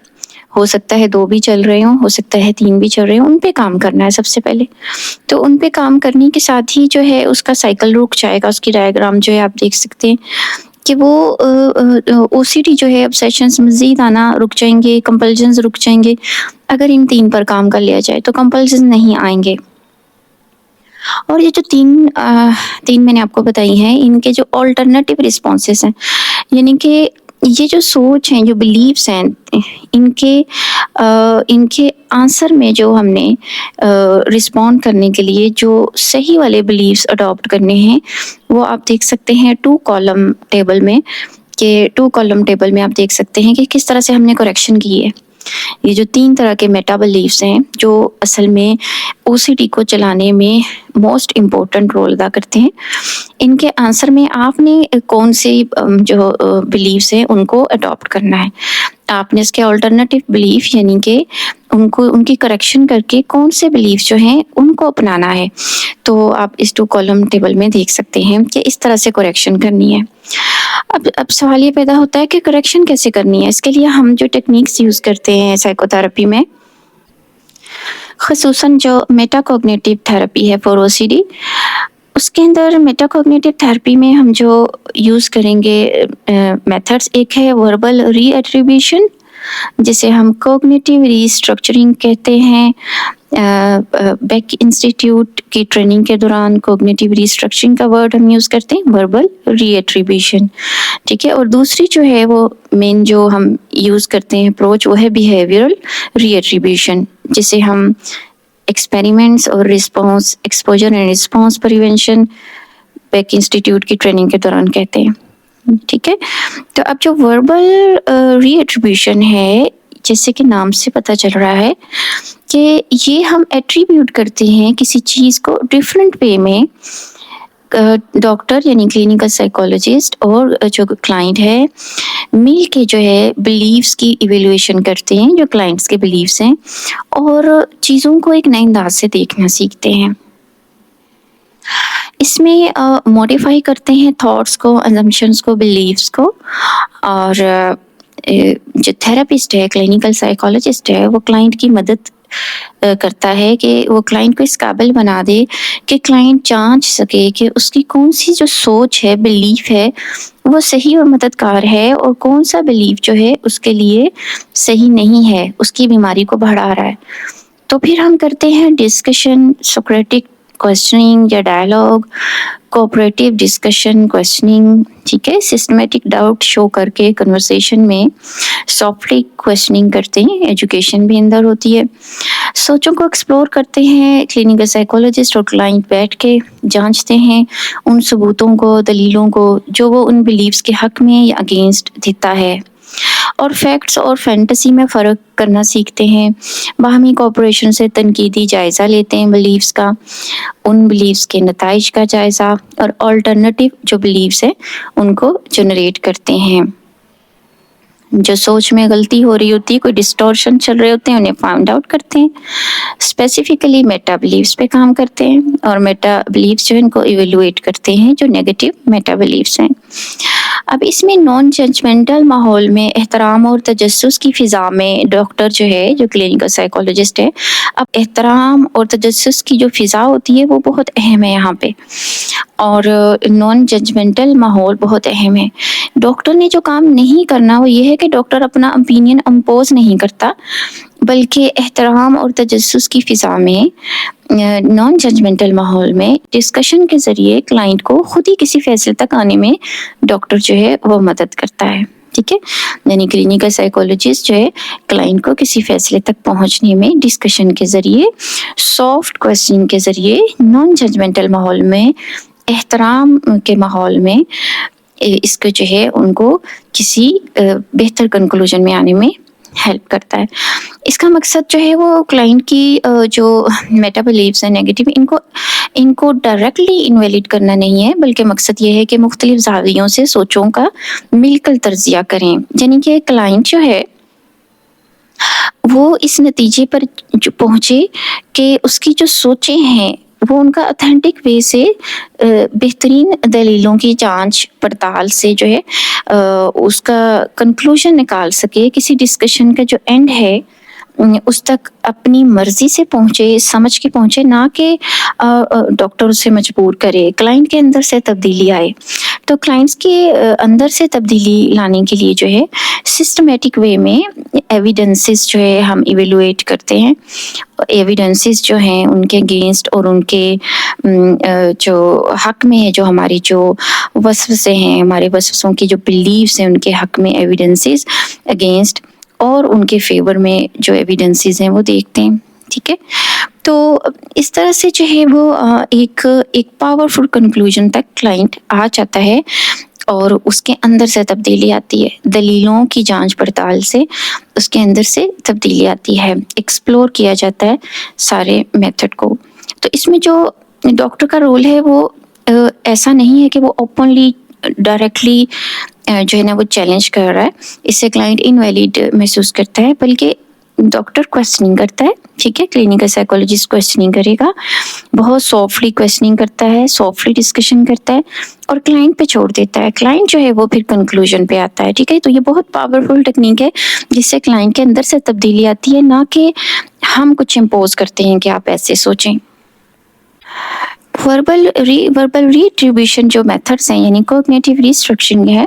ہو سکتا ہے 2 بھی چل رہے ہوں، ہو سکتا ہے 3 بھی چل رہے ہوں، ان پہ کام کرنا ہے سب سے پہلے۔ تو ان پہ کام کرنے کے ساتھ ہی جو ہے اس کا سائیکل رک جائے گا، اس کی ڈائیگرام جو ہے آپ دیکھ سکتے ہیں کہ وہ او سی ڈی جو ہے، obsessions مزید آنا رک جائیں گے، compulsions رک جائیں گے۔ اگر ان 3 پر کام کر لیا جائے تو compulsions نہیں آئیں گے۔ اور یہ جو 3 میں نے آپ کو بتائی ہیں، ان کے جو آلٹرنیٹیو رسپانسز ہیں، یعنی کہ یہ جو سوچ ہیں، جو بلیفز ہیں، ان کے آنسر میں جو ہم نے رسپونڈ کرنے کے لیے جو صحیح والے بلیفز اڈاپٹ کرنے ہیں، وہ آپ دیکھ سکتے ہیں 2 کالم ٹیبل میں، کہ 2 کالم ٹیبل میں آپ دیکھ سکتے ہیں کہ کس طرح سے ہم نے کریکشن کی ہے۔ یہ جو 3 طرح کے میٹا بلیفز ہیں جو اصل میں او سی ڈی کو چلانے میں موسٹ امپورٹنٹ رول ادا کرتے ہیں، ان کے آنسر میں آپ نے کون سے جو بلیفز ہیں ان کو اڈاپٹ کرنا ہے۔ آپ نے اس کے آلٹرنیٹیو بلیف، یعنی کہ ان کی کریکشن کر کے کون سے بلیف جو ہیں ان کو اپنانا ہے۔ تو آپ اس 2 کالم ٹیبل میں دیکھ سکتے ہیں کہ اس طرح سے کریکشن کرنی ہے۔ اب سوال یہ پیدا ہوتا ہے کہ کریکشن کیسے کرنی ہے۔ اس کے لیے ہم جو ٹیکنیکس یوز کرتے ہیں سائیکو تھراپی میں، خصوصاً جو میٹا کوگنیٹیو تھراپی ہے فار او سی ڈی، اس کے اندر میٹا کوگنیٹیو تھراپی میں ہم جو یوز کریں گے میتھڈس، ایک ہے وربل ری ایٹریبیوشن، جسے ہم کوگنیٹیو ری اسٹرکچرنگ کہتے ہیں۔ بیک انسٹیٹیوٹ کی ٹریننگ کے دوران کوگنیٹیو ری اسٹرکچرنگ کا ورڈ ہم یوز کرتے ہیں، وربل ری ایٹریبیوشن، ٹھیک ہے۔ اور دوسری جو ہے وہ مین جو ہم یوز کرتے ہیں اپروچ، وہ ہے بیہیویئرل ری ایٹریبیوشن، جسے ہم ایکسپیریمنٹس اور response, exposure and response prevention back institute کی ٹریننگ کے دوران کہتے ہیں، ٹھیک ہے۔ تو اب جو وربل ری ایٹریبیوشن ہے، جیسے کہ نام سے پتہ چل رہا ہے کہ یہ ہم ایٹریبیوٹ کرتے ہیں کسی چیز کو ڈفرینٹ وے میں، ڈاکٹر یعنی کلینیکل سائیکولوجسٹ اور جو کلائنٹ ہے مل کے جو ہے بلیفز کی ایویلویشن کرتے ہیں، جو کلائنٹس کے بلیفز ہیں، اور چیزوں کو ایک نئے انداز سے دیکھنا سیکھتے ہیں۔ اس میں موڈیفائی کرتے ہیں تھاٹس کو، اسمپشنس کو، بلیفز کو، اور جو تھراپسٹ ہے، کلینیکل سائیکولوجسٹ ہے، وہ کلائنٹ کی مدد کرتا ہے کہ وہ کلائنٹ کو اس قابل بنا دے کہ کلائنٹ جانچ سکے کہ اس کی کون سی جو سوچ ہے، بلیف ہے، وہ صحیح اور مددگار ہے، اور کون سا بلیف جو ہے اس کے لیے صحیح نہیں ہے، اس کی بیماری کو بڑھا رہا ہے۔ تو پھر ہم کرتے ہیں ڈسکشن، سوکریٹک کوشچننگ یا ڈائلاگ، کوآپریٹیو ڈسکشن کوشچننگ، ٹھیک ہے، سسٹمیٹک ڈاؤٹ شو کر کے کنورسیشن میں سافٹلی کوشچننگ کرتے ہیں، ایجوکیشن بھی اندر ہوتی ہے۔ سوچوں کو ایکسپلور کرتے ہیں، کلینکل سائیکولوجسٹ اور کلائنٹ بیٹھ کے جانچتے ہیں ان ثبوتوں کو، دلیلوں کو جو وہ ان بلیفز کے حق میں یا اگینسٹ دیتا ہے، اور فیکٹس اور فینٹیسی میں فرق کرنا سیکھتے ہیں۔ باہمی کوآپریشن سے تنقیدی جائزہ لیتے ہیں بلیفز کا، ان بلیفز کے نتائج کا جائزہ، اور آلٹرنیٹیو جو بلیفز ہیں ان کو جنریٹ کرتے ہیں۔ جو سوچ میں غلطی ہو رہی ہوتی ہے، کوئی ڈسٹورشن چل رہے ہوتے ہیں، انہیں فائنڈ آؤٹ کرتے ہیں۔ اسپیسیفکلی میٹا بلیفز پہ کام کرتے ہیں، اور میٹا بلیفز جو ان کو ایویلویٹ کرتے ہیں، جو نیگیٹو میٹا بلیفز ہیں۔ اب اس میں نان ججمنٹل ماحول میں احترام اور تجسس کی فضا میں ڈاکٹر جو ہے، جو کلینکل سائیکولوجسٹ ہے، اب احترام اور تجسس کی جو فضا ہوتی ہے وہ بہت اہم ہے یہاں پہ، اور نان ججمنٹل ماحول بہت اہم ہے۔ ڈاکٹر نے جو کام نہیں کرنا وہ یہ ہے کہ ڈاکٹر اپنا اوپینین امپوز نہیں کرتا، بلکہ احترام اور تجسس کی فضا میں، نان ججمنٹل ماحول میں ڈسکشن کے ذریعے کلائنٹ کو خود ہی کسی فیصلے تک آنے میں ڈاکٹر جو ہے وہ مدد کرتا ہے، ٹھیک ہے، یعنی کلینکل سائیکولوجسٹ جو ہے کلائنٹ کو کسی فیصلے تک پہنچنے میں ڈسکشن کے ذریعے، سافٹ کویسچننگ کے ذریعے، نان ججمنٹل ماحول میں، احترام کے ماحول میں اس کو جو ہے ان کو کسی بہتر کنکلوژن میں آنے میں ہیلپ کرتا ہے۔ اس کا مقصد جو ہے وہ کلائنٹ کی جو میٹا بلیفز ہیں نیگیٹو، ان کو ڈائریکٹلی انویلڈ کرنا نہیں ہے، بلکہ مقصد یہ ہے کہ مختلف زاویوں سے سوچوں کا مل کر تجزیہ کریں، یعنی کہ کلائنٹ جو ہے وہ اس نتیجے پر جو پہنچے کہ اس کی جو سوچیں ہیں وہ ان کا اتھینٹک وے سے، بہترین دلیلوں کی جانچ پڑتال سے جو ہے اس کا کنکلوژن نکال سکے، کسی ڈسکشن کا جو اینڈ ہے اس تک اپنی مرضی سے پہنچے، سمجھ کے پہنچے، نہ کہ ڈاکٹر اسے مجبور کرے، کلائنٹ کے اندر سے تبدیلی آئے۔ تو کلائنٹس کے اندر سے تبدیلی لانے کے لیے جو ہے سسٹمیٹک وے میں ایویڈنسز جو ہے ہم ایویلویٹ کرتے ہیں، ایویڈنسز جو ہیں ان کے اگینسٹ اور ان کے جو حق میں ہے، جو ہماری جو وسوسے ہیں، ہمارے وسوسوں کی جو بلیفز ہیں ان کے حق میں ایویڈنسز اگینسٹ، اور ان کے فیور میں جو ایویڈنسز ہیں وہ دیکھتے ہیں، ٹھیک ہے۔ تو اس طرح سے جو ہے وہ ایک پاورفل کنکلوژن تک کلائنٹ آ جاتا ہے، اور اس کے اندر سے تبدیلی آتی ہے، دلیلوں کی جانچ پڑتال سے اس کے اندر سے تبدیلی آتی ہے، ایکسپلور کیا جاتا ہے سارے میتھڈ کو۔ تو اس میں جو ڈاکٹر کا رول ہے وہ ایسا نہیں ہے کہ وہ اوپنلی ڈائریکٹلی جو ہے نا وہ چیلنج کر رہا ہے، اس سے کلائنٹ انویلڈ محسوس کرتا ہے، بلکہ ڈاکٹر کویسچننگ کرتا ہے، ٹھیک ہے، کلینکل سائیکولوجسٹ کویسچننگ کرے گا، بہت سافٹلی کویسچننگ کرتا ہے، سافٹلی ڈسکشن کرتا ہے، اور کلائنٹ پہ چھوڑ دیتا ہے، کلائنٹ جو ہے وہ پھر کنکلوژن پہ آتا ہے، ٹھیک ہے۔ تو یہ بہت پاورفل ٹیکنیک ہے جس سے کلائنٹ کے اندر سے تبدیلی آتی ہے، نہ کہ ہم کچھ امپوز کرتے ہیں کہ آپ ایسے سوچیں۔ وربل ریٹریبیوشن جو میتھڈس ہیں، یعنی کوگنیٹیو ریسٹرکچرنگ ہے،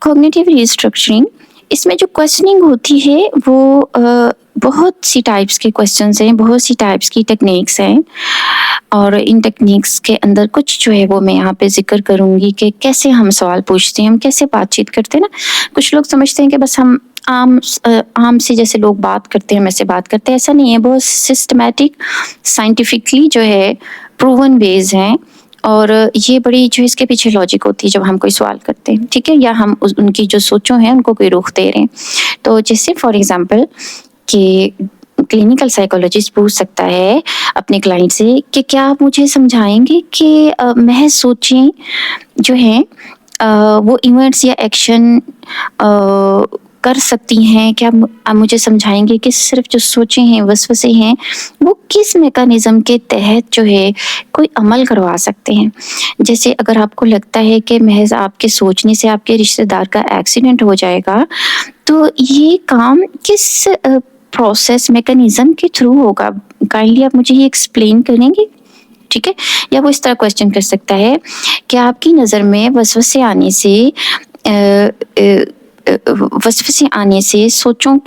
کوگنیٹیو ریسٹرکچرنگ، اس میں جو کویسچننگ ہوتی ہے وہ بہت سی ٹائپس کے کویسچنز ہیں، بہت سی ٹائپس کی ٹیکنیکس ہیں، اور ان ٹیکنیکس کے اندر کچھ جو ہے وہ میں یہاں پہ ذکر کروں گی کہ کیسے ہم سوال پوچھتے ہیں، ہم کیسے بات چیت کرتے ہیں نا۔ کچھ لوگ سمجھتے ہیں کہ بس ہم عام سے جیسے لوگ بات کرتے ہیں ویسے بات کرتے ہیں، ایسا نہیں ہے، بہت سسٹمیٹک سائنٹیفکلی جو ہے پروون ویز ہیں، اور یہ بڑی جو اس کے پیچھے لاجک ہوتی ہے جب ہم کوئی سوال کرتے ہیں، ٹھیک ہے، یا ہم ان کی جو سوچوں ہیں ان کو کوئی رخ دے رہے ہیں۔ تو جیسے فار ایگزامپل کہ کلینکل سائیکولوجسٹ پوچھ سکتا ہے اپنے کلائنٹ سے کہ کیا آپ مجھے سمجھائیں گے کہ محض سوچیں جو ہیں وہ ایونٹس یا ایکشن کر سکتی ہیں، کیا آپ مجھے سمجھائیں گے کہ صرف جو سوچیں ہیں، وسوسے ہیں، وہ کس میکانزم کے تحت جو ہے کوئی عمل کروا سکتے ہیں۔ جیسے اگر آپ کو لگتا ہے کہ محض آپ کے سوچنے سے آپ کے رشتہ دار کا ایکسیڈنٹ ہو جائے گا، تو یہ کام کس پروسیس میکانزم کے تھرو ہوگا؟ کائنڈلی آپ مجھے یہ ایکسپلین کریں گے؟ ٹھیک ہے. یا وہ اس طرح کوشچن کر سکتا ہے کہ آپ کی نظر میں وسوسے آنے سے سوچوں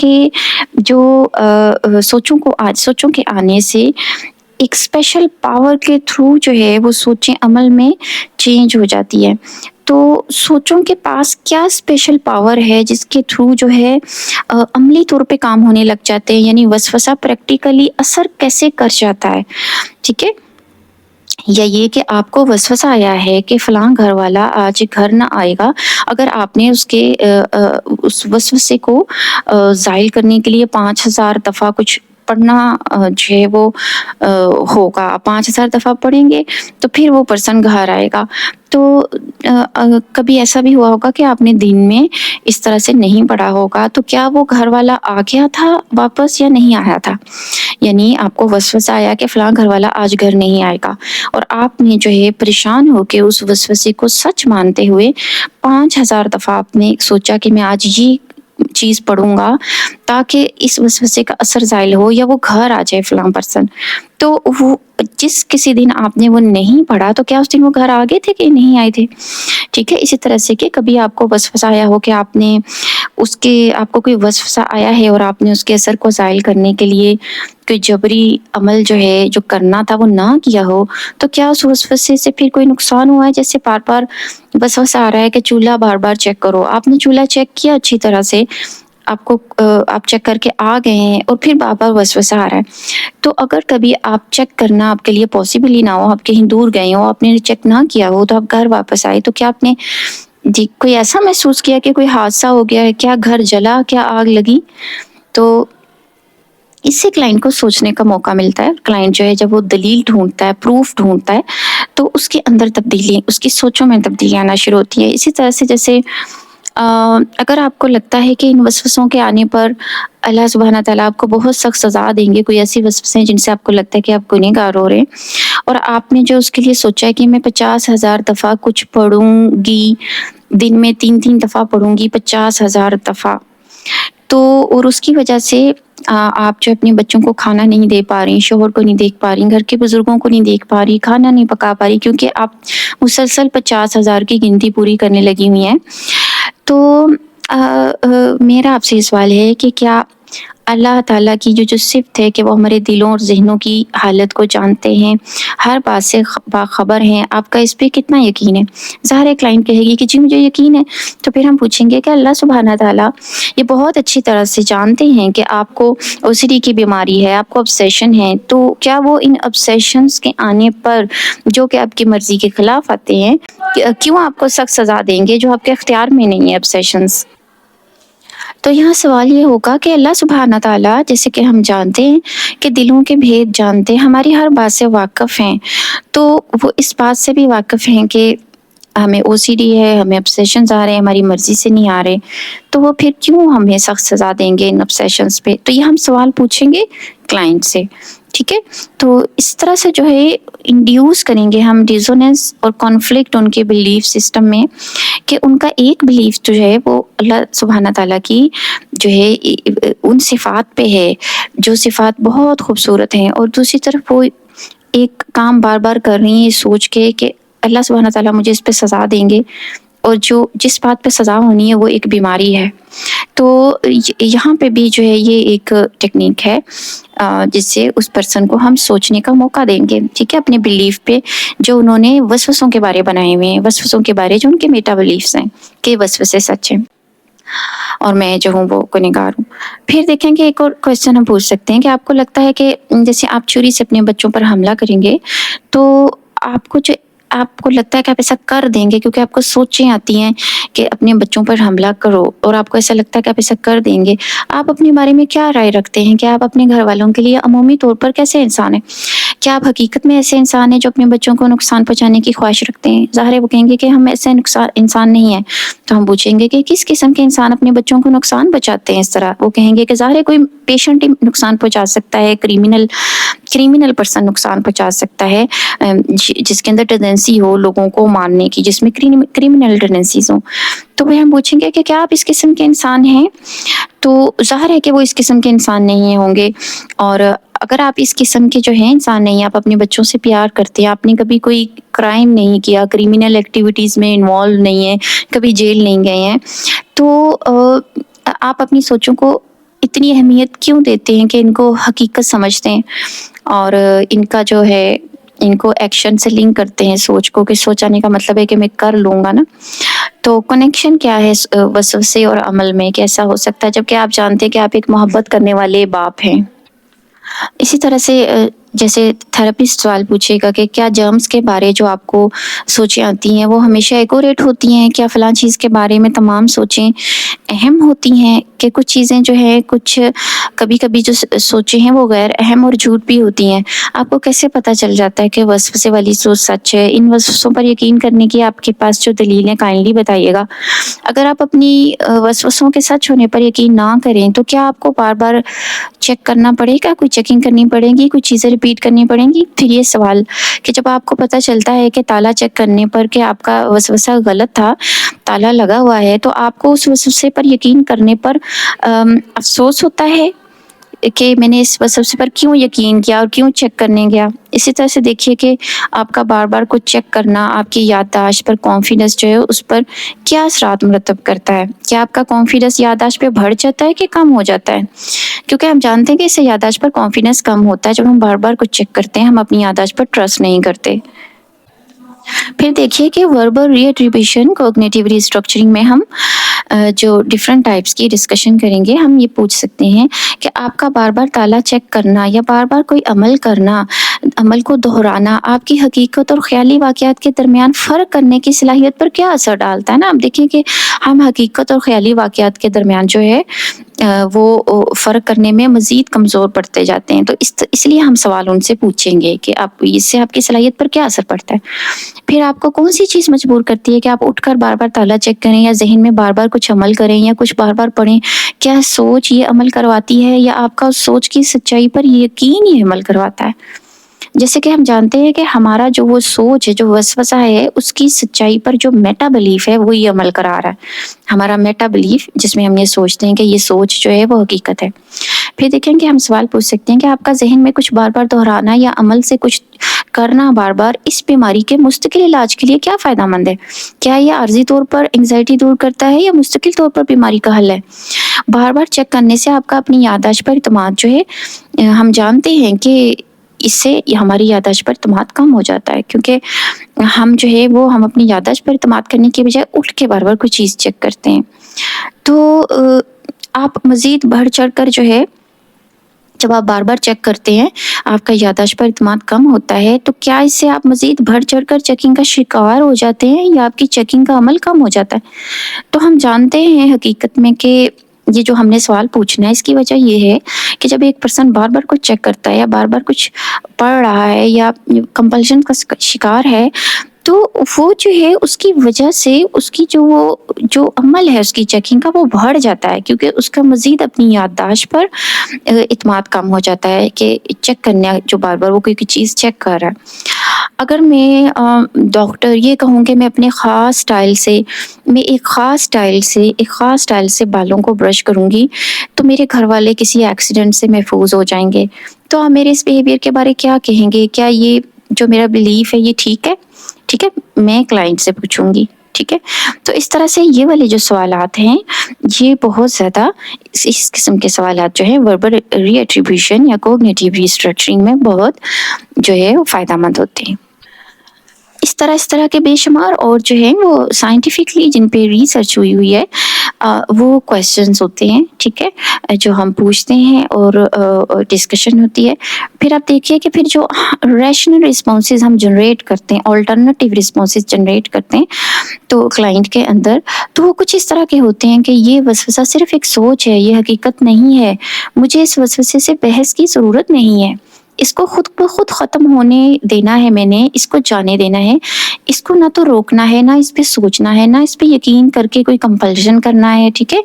کے آنے سے ایک اسپیشل پاور کے تھرو جو ہے وہ سوچیں عمل میں چینج ہو جاتی ہے. تو سوچوں کے پاس کیا اسپیشل پاور ہے جس کے تھرو جو ہے عملی طور پہ کام ہونے لگ جاتے ہیں، یعنی وسوسہ پریکٹیکلی اثر کیسے کر جاتا ہے. ٹھیک ہے. یا یہ کہ آپ کو وسوسہ آیا ہے کہ فلاں گھر والا آج گھر نہ آئے گا، اگر آپ نے اس وسوسے کو زائل کرنے کے لیے 5000 دفعہ کچھ پڑھنا جو ہے وہ ہوگا، 5000 دفعہ پڑھیں گے تو پھر وہ پرسن گھر آئے گا. تو کبھی ایسا بھی ہوا ہوگا کہ آپ نے دن میں اس طرح سے نہیں پڑھا ہوگا، تو کیا وہ گھر والا آ گیا تھا واپس یا نہیں آیا تھا؟ یعنی آپ کو وسوسہ آیا کہ فلاں گھر والا آج گھر نہیں آئے گا، اور آپ نے جو ہے پریشان ہو کے اس وسوسے کو سچ مانتے ہوئے 5000 دفعہ آپ نے سوچا کہ میں آج یہ چیز پڑھوں گا تاکہ اس وسوسے کا اثر زائل ہو یا وہ گھر آ جائے فلاں پرسن. تو وہ جس کسی دن آپ نے وہ نہیں پڑھا تو کیا اس دن وہ گھر آ گئے تھے کہ نہیں آئے تھے؟ ٹھیک ہے. اسی طرح سے کہ کبھی آپ کو وسوسہ آیا ہو کہ آپ کو کوئی وسوسہ آیا ہے اور آپ نے اس کے اثر کو زائل کرنے کے لیے کوئی جبری عمل جو ہے جو کرنا تھا وہ نہ کیا ہو، تو کیا اس وسوسے سے پھر کوئی نقصان ہوا ہے؟ جیسے بار بار وسوسہ آ رہا ہے کہ چولہا بار بار چیک کرو، آپ نے چولہا چیک کیا اچھی طرح سے، آپ چیک کر کے آ گئے ہیں اور پھر بار بار وسوسہ آ رہا ہے. تو اگر کبھی آپ چیک کرنا آپ کے لیے پاسبل ہی نہ ہو، آپ کہیں دور گئے ہو، آپ نے چیک نہ کیا ہو، تو آپ گھر واپس آئے، تو کیا آپ نے کوئی ایسا محسوس کیا کہ کوئی حادثہ ہو گیا ہے؟ کیا گھر جلا؟ کیا آگ لگی؟ تو اس سے کلائنٹ کو سوچنے کا موقع ملتا ہے. کلائنٹ جو ہے جب وہ دلیل ڈھونڈتا ہے، پروف ڈھونڈتا ہے، تو اس کے اندر تبدیلی، اس کی سوچوں میں تبدیلی آنا شروع ہوتی ہے. اسی طرح سے جیسے اگر آپ کو لگتا ہے کہ ان وسوسوں کے آنے پر اللہ سبحانہ تعالیٰ آپ کو بہت سخت سزا دیں گے، کوئی ایسی وسوسے ہیں جن سے آپ کو لگتا ہے کہ آپ گنہگار ہو رہے ہیں، اور آپ نے جو اس کے لیے سوچا ہے کہ میں 50,000 دفعہ کچھ پڑھوں گی، دن میں 3 دفعہ پڑھوں گی 50,000 دفعہ، تو اور اس کی وجہ سے آپ جو اپنے بچوں کو کھانا نہیں دے پا رہی، شوہر کو نہیں دیکھ پا رہی، گھر کے بزرگوں کو نہیں دیکھ پا رہی، کھانا نہیں پکا پا رہی، کیونکہ آپ مسلسل 50,000 کی گنتی پوری کرنے لگی ہوئی ہیں. تو میرا آپ سے یہ سوال ہے کہ کیا اللہ تعالیٰ کی جو صفت ہے کہ وہ ہمارے دلوں اور ذہنوں کی حالت کو جانتے ہیں، ہر بات سے باخبر ہیں، آپ کا اس پہ کتنا یقین ہے؟ ظاہر ہے کلائنٹ کہے گی کہ جی مجھے یقین ہے. تو پھر ہم پوچھیں گے کہ اللہ سبحانہ تعالیٰ یہ بہت اچھی طرح سے جانتے ہیں کہ آپ کو OCD کی بیماری ہے، آپ کو obsession ہے، تو کیا وہ ان obsessions کے آنے پر جو کہ آپ کی مرضی کے خلاف آتے ہیں، کیوں آپ کو سخت سزا دیں گے جو آپ کے اختیار میں نہیں ہے obsessions؟ تو یہاں سوال یہ ہوگا کہ اللہ سبحانہ تعالیٰ، جیسے کہ ہم جانتے ہیں کہ دلوں کے بھید جانتے ہیں، ہماری ہر بات سے واقف ہیں، تو وہ اس بات سے بھی واقف ہیں کہ ہمیں OCD ہے، ہمیں obsessions آ رہے ہیں، ہماری مرضی سے نہیں آ رہے، تو وہ پھر کیوں ہمیں سخت سزا دیں گے ان obsessions پہ؟ تو یہ ہم سوال پوچھیں گے کلائنٹ سے. ٹھیک ہے. تو اس طرح سے جو ہے انڈیوس کریں گے ہم ڈیزوننس اور کانفلکٹ ان کے بلیف سسٹم میں، کہ ان کا ایک بلیف جو ہے وہ اللہ سبحانہ تعالیٰ کی جو ہے ان صفات پہ ہے جو صفات بہت خوبصورت ہیں، اور دوسری طرف وہ ایک کام بار بار کر رہی ہیں سوچ کے کہ اللہ سبحانہ تعالیٰ مجھے اس پہ سزا دیں گے، اور جس بات پہ سزا ہونی ہے وہ ایک بیماری ہے. تو یہاں پہ بھی جو ہے یہ ایک ٹیکنیک ہے جس سے اس پرسن کو ہم سوچنے کا موقع دیں گے. ٹھیک ہے. اپنے بلیف پہ جو انہوں نے وسوسوں کے بارے بنائے ہوئے ہیں، وسوسوں کے بارے جو ان کے میٹا بلیفس ہیں کہ وسوسے سچ ہیں اور میں جو ہوں وہ گنہگار ہوں. پھر دیکھیں کہ ایک اور کوشچن ہم پوچھ سکتے ہیں کہ آپ کو لگتا ہے کہ جیسے آپ چوری سے اپنے بچوں پر حملہ کریں گے، تو آپ کو لگتا ہے کہ آپ ایسا کر دیں گے کیونکہ آپ کو سوچیں آتی ہیں کہ اپنے بچوں پر حملہ کرو، اور آپ کو ایسا لگتا ہے کہ آپ ایسا کر دیں گے. آپ اپنے بارے میں کیا رائے رکھتے ہیں کہ آپ اپنے گھر والوں کے لیے عمومی طور پر کیسے انسان ہیں؟ کیا آپ حقیقت میں ایسے انسان ہیں جو اپنے بچوں کو نقصان پہنچانے کی خواہش رکھتے ہیں؟ ظاہر ہے وہ کہیں گے کہ ہم ایسے انسان نہیں ہیں. تو ہم پوچھیں گے کہ کس قسم کے انسان اپنے بچوں کو نقصان پہنچاتے ہیں اس طرح؟ وہ کہیں گے کہ ظاہر ہے کوئی پیشنٹ نقصان پہنچا سکتا ہے، کریمنل پرسن نقصان پہنچا سکتا ہے، جس کے اندر ٹینڈنسی ہو لوگوں کو مارنے کی، جس میں کریمنل ٹینڈنسیز ہوں. تو وہ ہم پوچھیں گے کہ کیا آپ اس قسم کے انسان ہیں؟ تو ظاہر ہے کہ وہ اس قسم کے انسان نہیں ہوں گے. اور اگر آپ اس قسم کے جو ہیں انسان نہیں، آپ اپنے بچوں سے پیار کرتے ہیں، آپ نے کبھی کوئی کرائم نہیں کیا، کریمنل ایکٹیویٹیز میں انوالو نہیں ہیں، کبھی جیل نہیں گئے ہیں، تو آپ اپنی سوچوں کو اتنی اہمیت کیوں دیتے ہیں کہ ان کو حقیقت سمجھتے ہیں اور ان کا جو ہے ان کو ایکشن سے لنک کرتے ہیں سوچ کو، کہ سوچانے کا مطلب ہے کہ میں کر لوں گا نا. تو کنیکشن کیا ہے وسوسے اور عمل میں، کیسا ہو سکتا ہے جبکہ آپ جانتے ہیں کہ آپ ایک محبت کرنے والے باپ ہیں. اسی طرح سے جیسے تھراپسٹ سوال پوچھے گا کہ کیا جرمز کے بارے جو آپ کو سوچیں آتی ہیں وہ ہمیشہ ایکوریٹ ہوتی ہیں؟ کیا فلاں چیز کے بارے میں تمام سوچیں اہم ہوتی ہیں؟ کہ کچھ چیزیں جو ہے کچھ کبھی کبھی جو سوچیں ہیں وہ غیر اہم اور جھوٹ بھی ہوتی ہیں. آپ کو کیسے پتہ چل جاتا ہے کہ وسوسے والی سوچ سچ ہے؟ ان وسوسوں پر یقین کرنے کی آپ کے پاس جو دلیل ہے کائنڈلی بتائیے گا. اگر آپ اپنی وسوسوں کے سچ ہونے پر یقین نہ کریں تو کیا آپ کو بار بار چیک کرنا پڑے گا، کوئی چیکنگ کرنی پڑے گی، کوئی چیزیں ریپیٹ کرنی پڑیں گی؟ پھر یہ سوال کہ جب آپ کو پتہ چلتا ہے کہ تالا چیک کرنے پر کہ آپ کا وسوسہ غلط تھا، تالا لگا ہوا ہے، تو آپ کو اس وسوسے پر یقین کرنے پر افسوس ہوتا ہے کہ میں نے اس وسوسے پر کیوں یقین کیا اور کیوں چیک کرنے گیا. اسی طرح سے دیکھیے کہ آپ کا بار بار کچھ چیک کرنا آپ کی یادداشت پر، کانفیڈنس جو ہے اس پر کیا اثرات مرتب کرتا ہے. کیا آپ کا کانفیڈنس یادداشت پہ بڑھ جاتا ہے کہ کم ہو جاتا ہے؟ کیونکہ ہم جانتے ہیں کہ اس سے یادداشت پر کانفیڈنس کم ہوتا ہے. جب ہم بار بار کچھ چیک کرتے ہیں ہم اپنی یادداشت پر ٹرسٹ نہیں کرتے. پھر دیکھیے کہ وربل ری ایٹریبیوشن کوگنیٹیو ری اسٹرکچرنگ میں ہم جو ڈفرینٹ ٹائپس کی ڈسکشن کریں گے. ہم یہ پوچھ سکتے ہیں کہ آپ کا بار بار تالا چیک کرنا یا بار بار کوئی عمل کرنا، عمل کو دہرانا آپ کی حقیقت اور خیالی واقعات کے درمیان فرق کرنے کی صلاحیت پر کیا اثر ڈالتا ہے نا. آپ دیکھیں کہ ہم حقیقت اور خیالی واقعات کے درمیان جو ہے وہ فرق کرنے میں مزید کمزور پڑتے جاتے ہیں. تو اس لیے ہم سوال ان سے پوچھیں گے کہ اس سے آپ کی صلاحیت پر کیا اثر پڑتا ہے. پھر آپ کو کون سی چیز مجبور کرتی ہے کہ آپ اٹھ کر بار بار تالا چیک کریں یا ذہن میں بار بار کچھ عمل کریں یا کچھ بار بار پڑھیں؟ کیا سوچ یہ عمل کرواتی ہے یا آپ کا سوچ کی سچائی پر یقین یہ عمل کرواتا ہے؟ جیسے کہ ہم جانتے ہیں کہ ہمارا جو وہ سوچ ہے، جو وسوسہ ہے، اس کی سچائی پر جو میٹا بلیف ہے وہ یہ عمل کرا رہا ہے. ہمارا میٹا بلیف جس میں ہم یہ سوچتے ہیں کہ یہ سوچ جو ہے وہ حقیقت ہے. پھر دیکھیں کہ ہم سوال پوچھ سکتے ہیں کہ آپ کا ذہن میں کچھ بار بار دہرانا یا عمل سے کچھ کرنا بار بار اس بیماری کے مستقل علاج کے لیے کیا فائدہ مند ہے؟ کیا یہ عارضی طور پر انگزائٹی دور کرتا ہے یا مستقل طور پر بیماری کا حل ہے؟ بار بار چیک کرنے سے آپ کا اپنی یادداشت پر اعتماد جو ہے ہم جانتے ہیں کہ اس سے ہماری یادداشت پر اعتماد کم ہو جاتا ہے، کیونکہ ہم جو ہے وہ ہم اپنی یادداشت پر اعتماد کرنے کے بجائے اٹھ کے بار بار کوئی چیز چیک کرتے ہیں. تو آپ مزید بڑھ چڑھ کر جو ہے جب آپ بار بار چیک کرتے ہیں آپ کا یادداشت پر اعتماد کم ہوتا ہے، تو کیا اس سے آپ مزید بڑھ چڑھ کر چیکنگ کا شکار ہو جاتے ہیں یا آپ کی چیکنگ کا عمل کم ہو جاتا ہے؟ تو ہم جانتے ہیں حقیقت میں کہ یہ جو ہم نے سوال پوچھنا ہے اس کی وجہ یہ ہے کہ جب ایک پرسن بار بار کچھ چیک کرتا ہے یا بار بار کچھ پڑھ رہا ہے یا کمپلشن کا شکار ہے، تو وہ جو ہے اس کی وجہ سے اس کی جو عمل ہے اس کی چیکنگ کا وہ بڑھ جاتا ہے، کیونکہ اس کا مزید اپنی یادداشت پر اعتماد کم ہو جاتا ہے کہ چیک کرنا جو بار بار وہ کوئی چیز چیک کر رہا ہے. اگر میں ڈاکٹر یہ کہوں کہ میں اپنے خاص سٹائل سے بالوں کو برش کروں گی تو میرے گھر والے کسی ایکسیڈنٹ سے محفوظ ہو جائیں گے، تو آپ میرے اس بیہیویئر کے بارے کیا کہیں گے؟ کیا یہ جو میرا بلیف ہے یہ ٹھیک ہے؟ میں کلائنٹ سے پوچھوں گی. ٹھیک ہے، تو اس طرح سے یہ والے جو سوالات ہیں یہ بہت زیادہ اس قسم کے سوالات جو ہیں وربل ری ایٹریبیوشن یا کوگنیٹیو ری اسٹرکچرنگ میں بہت جو ہے وہ فائدہ مند ہوتے ہیں. اس طرح کے بے شمار اور جو ہے وہ سائنٹیفکلی جن پہ ریسرچ ہوئی ہے وہ کویسچنز ہوتے ہیں، ٹھیک ہے، جو ہم پوچھتے ہیں اور ڈسکشن ہوتی ہے. پھر آپ دیکھیے کہ پھر جو ریشنل رسپانسز ہم جنریٹ کرتے ہیں، آلٹرنیٹیو رسپانسز جنریٹ کرتے ہیں تو کلائنٹ کے اندر، تو وہ کچھ اس طرح کے ہوتے ہیں کہ یہ وسوسہ صرف ایک سوچ ہے، یہ حقیقت نہیں ہے، مجھے اس وسوسے سے بحث کی ضرورت نہیں ہے، اس کو خود بخود ختم ہونے دینا ہے، میں نے اس کو جانے دینا ہے، اس کو نہ تو روکنا ہے، نہ اس پہ سوچنا ہے، نہ اس پہ یقین کر کے کوئی کمپلشن کرنا ہے. ٹھیک ہے،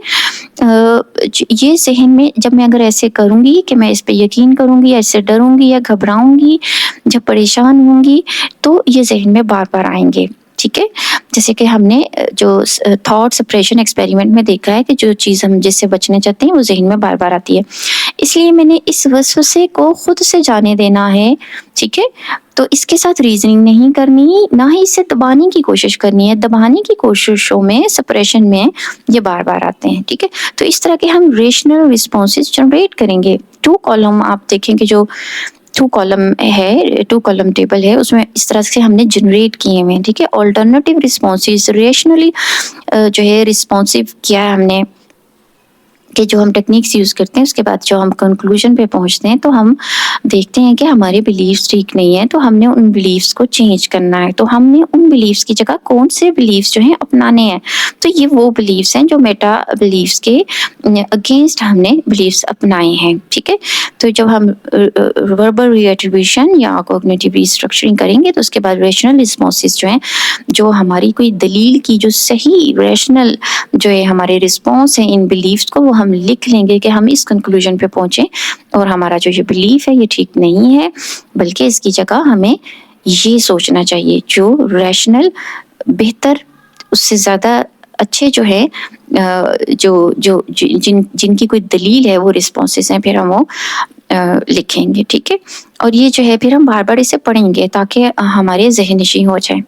یہ ذہن میں جب میں اگر ایسے کروں گی کہ میں اس پہ یقین کروں گی، ایسے ڈروں گی یا گھبراؤں گی، جب پریشان ہوں گی، تو یہ ذہن میں بار بار آئیں گے. ٹھیک ہے، جیسے کہ ہم نے جو تھاٹ سپریشن ایکسپیریمنٹ میں دیکھا ہے کہ جو چیز ہم جس سے بچنا چاہتے ہیں وہ ذہن میں بار بار آتی ہے، اس لیے میں نے اس وسوسے کو خود سے جانے دینا ہے، ٹھیک ہے؟ تو اس کے ساتھ ریزننگ نہیں کرنی، نہ ہی اسے دبانے کی کوشش کرنی ہے۔ دبانے کی کوششوں میں، سپریشن میں یہ بار بار آتے ہیں، ٹھیک ہے؟ تو اس طرح کے ہم ریشنل رسپانسز جنریٹ کریں گے۔ 2 کالم آپ دیکھیں کہ جو 2 کالم ٹیبل ہے، اس میں اس طرح سے ہم نے جنریٹ کیے ہوئے ہیں، ٹھیک ہے؟ آلٹرنیٹیو رسپانسز، ریشنلی جو ہے رسپانسو کیا ہے ہم نے، کہ جو ہم ٹیکنیکس یوز کرتے ہیں، اس کے بعد جو ہم کنکلوژن پہ پہنچتے ہیں تو ہم دیکھتے ہیں کہ ہمارے بلیفس ٹھیک نہیں ہیں، تو ہم نے ان بلیفس کو چینج کرنا ہے۔ تو ہم نے ان بلیفس کی جگہ کون سے بلیفس جو ہیں اپنانے ہیں، تو یہ وہ بلیفس ہیں جو میٹا بلیفس کے اگینسٹ ہم نے بلیفس اپنائے ہیں، ٹھیک ہے؟ تو جب ہم وربل ری ایٹریبیوشن یا کوگنیٹیو ری اسٹرکچرنگ کریں گے تو اس کے بعد ریشنل رسپانسز جو ہیں، جو ہماری کوئی دلیل کی جو صحیح ریشنل جو ہے ہمارے رسپانس ہیں ان بلیفس کو، وہ ہم لکھ لیں گے کہ ہم اس کنکلوژن پہ پہنچیں اور ہمارا جو یہ بلیف ہے یہ ٹھیک نہیں ہے، بلکہ اس کی جگہ ہمیں یہ سوچنا چاہیے جو ریشنل، بہتر، اس سے زیادہ اچھے جو ہے جن کی کوئی دلیل ہے وہ رسپانسز ہیں، پھر ہم وہ لکھیں گے، ٹھیک ہے؟ اور یہ جو ہے پھر ہم بار بار اسے پڑھیں گے تاکہ ہمارے ذہن نشین ہو جائے۔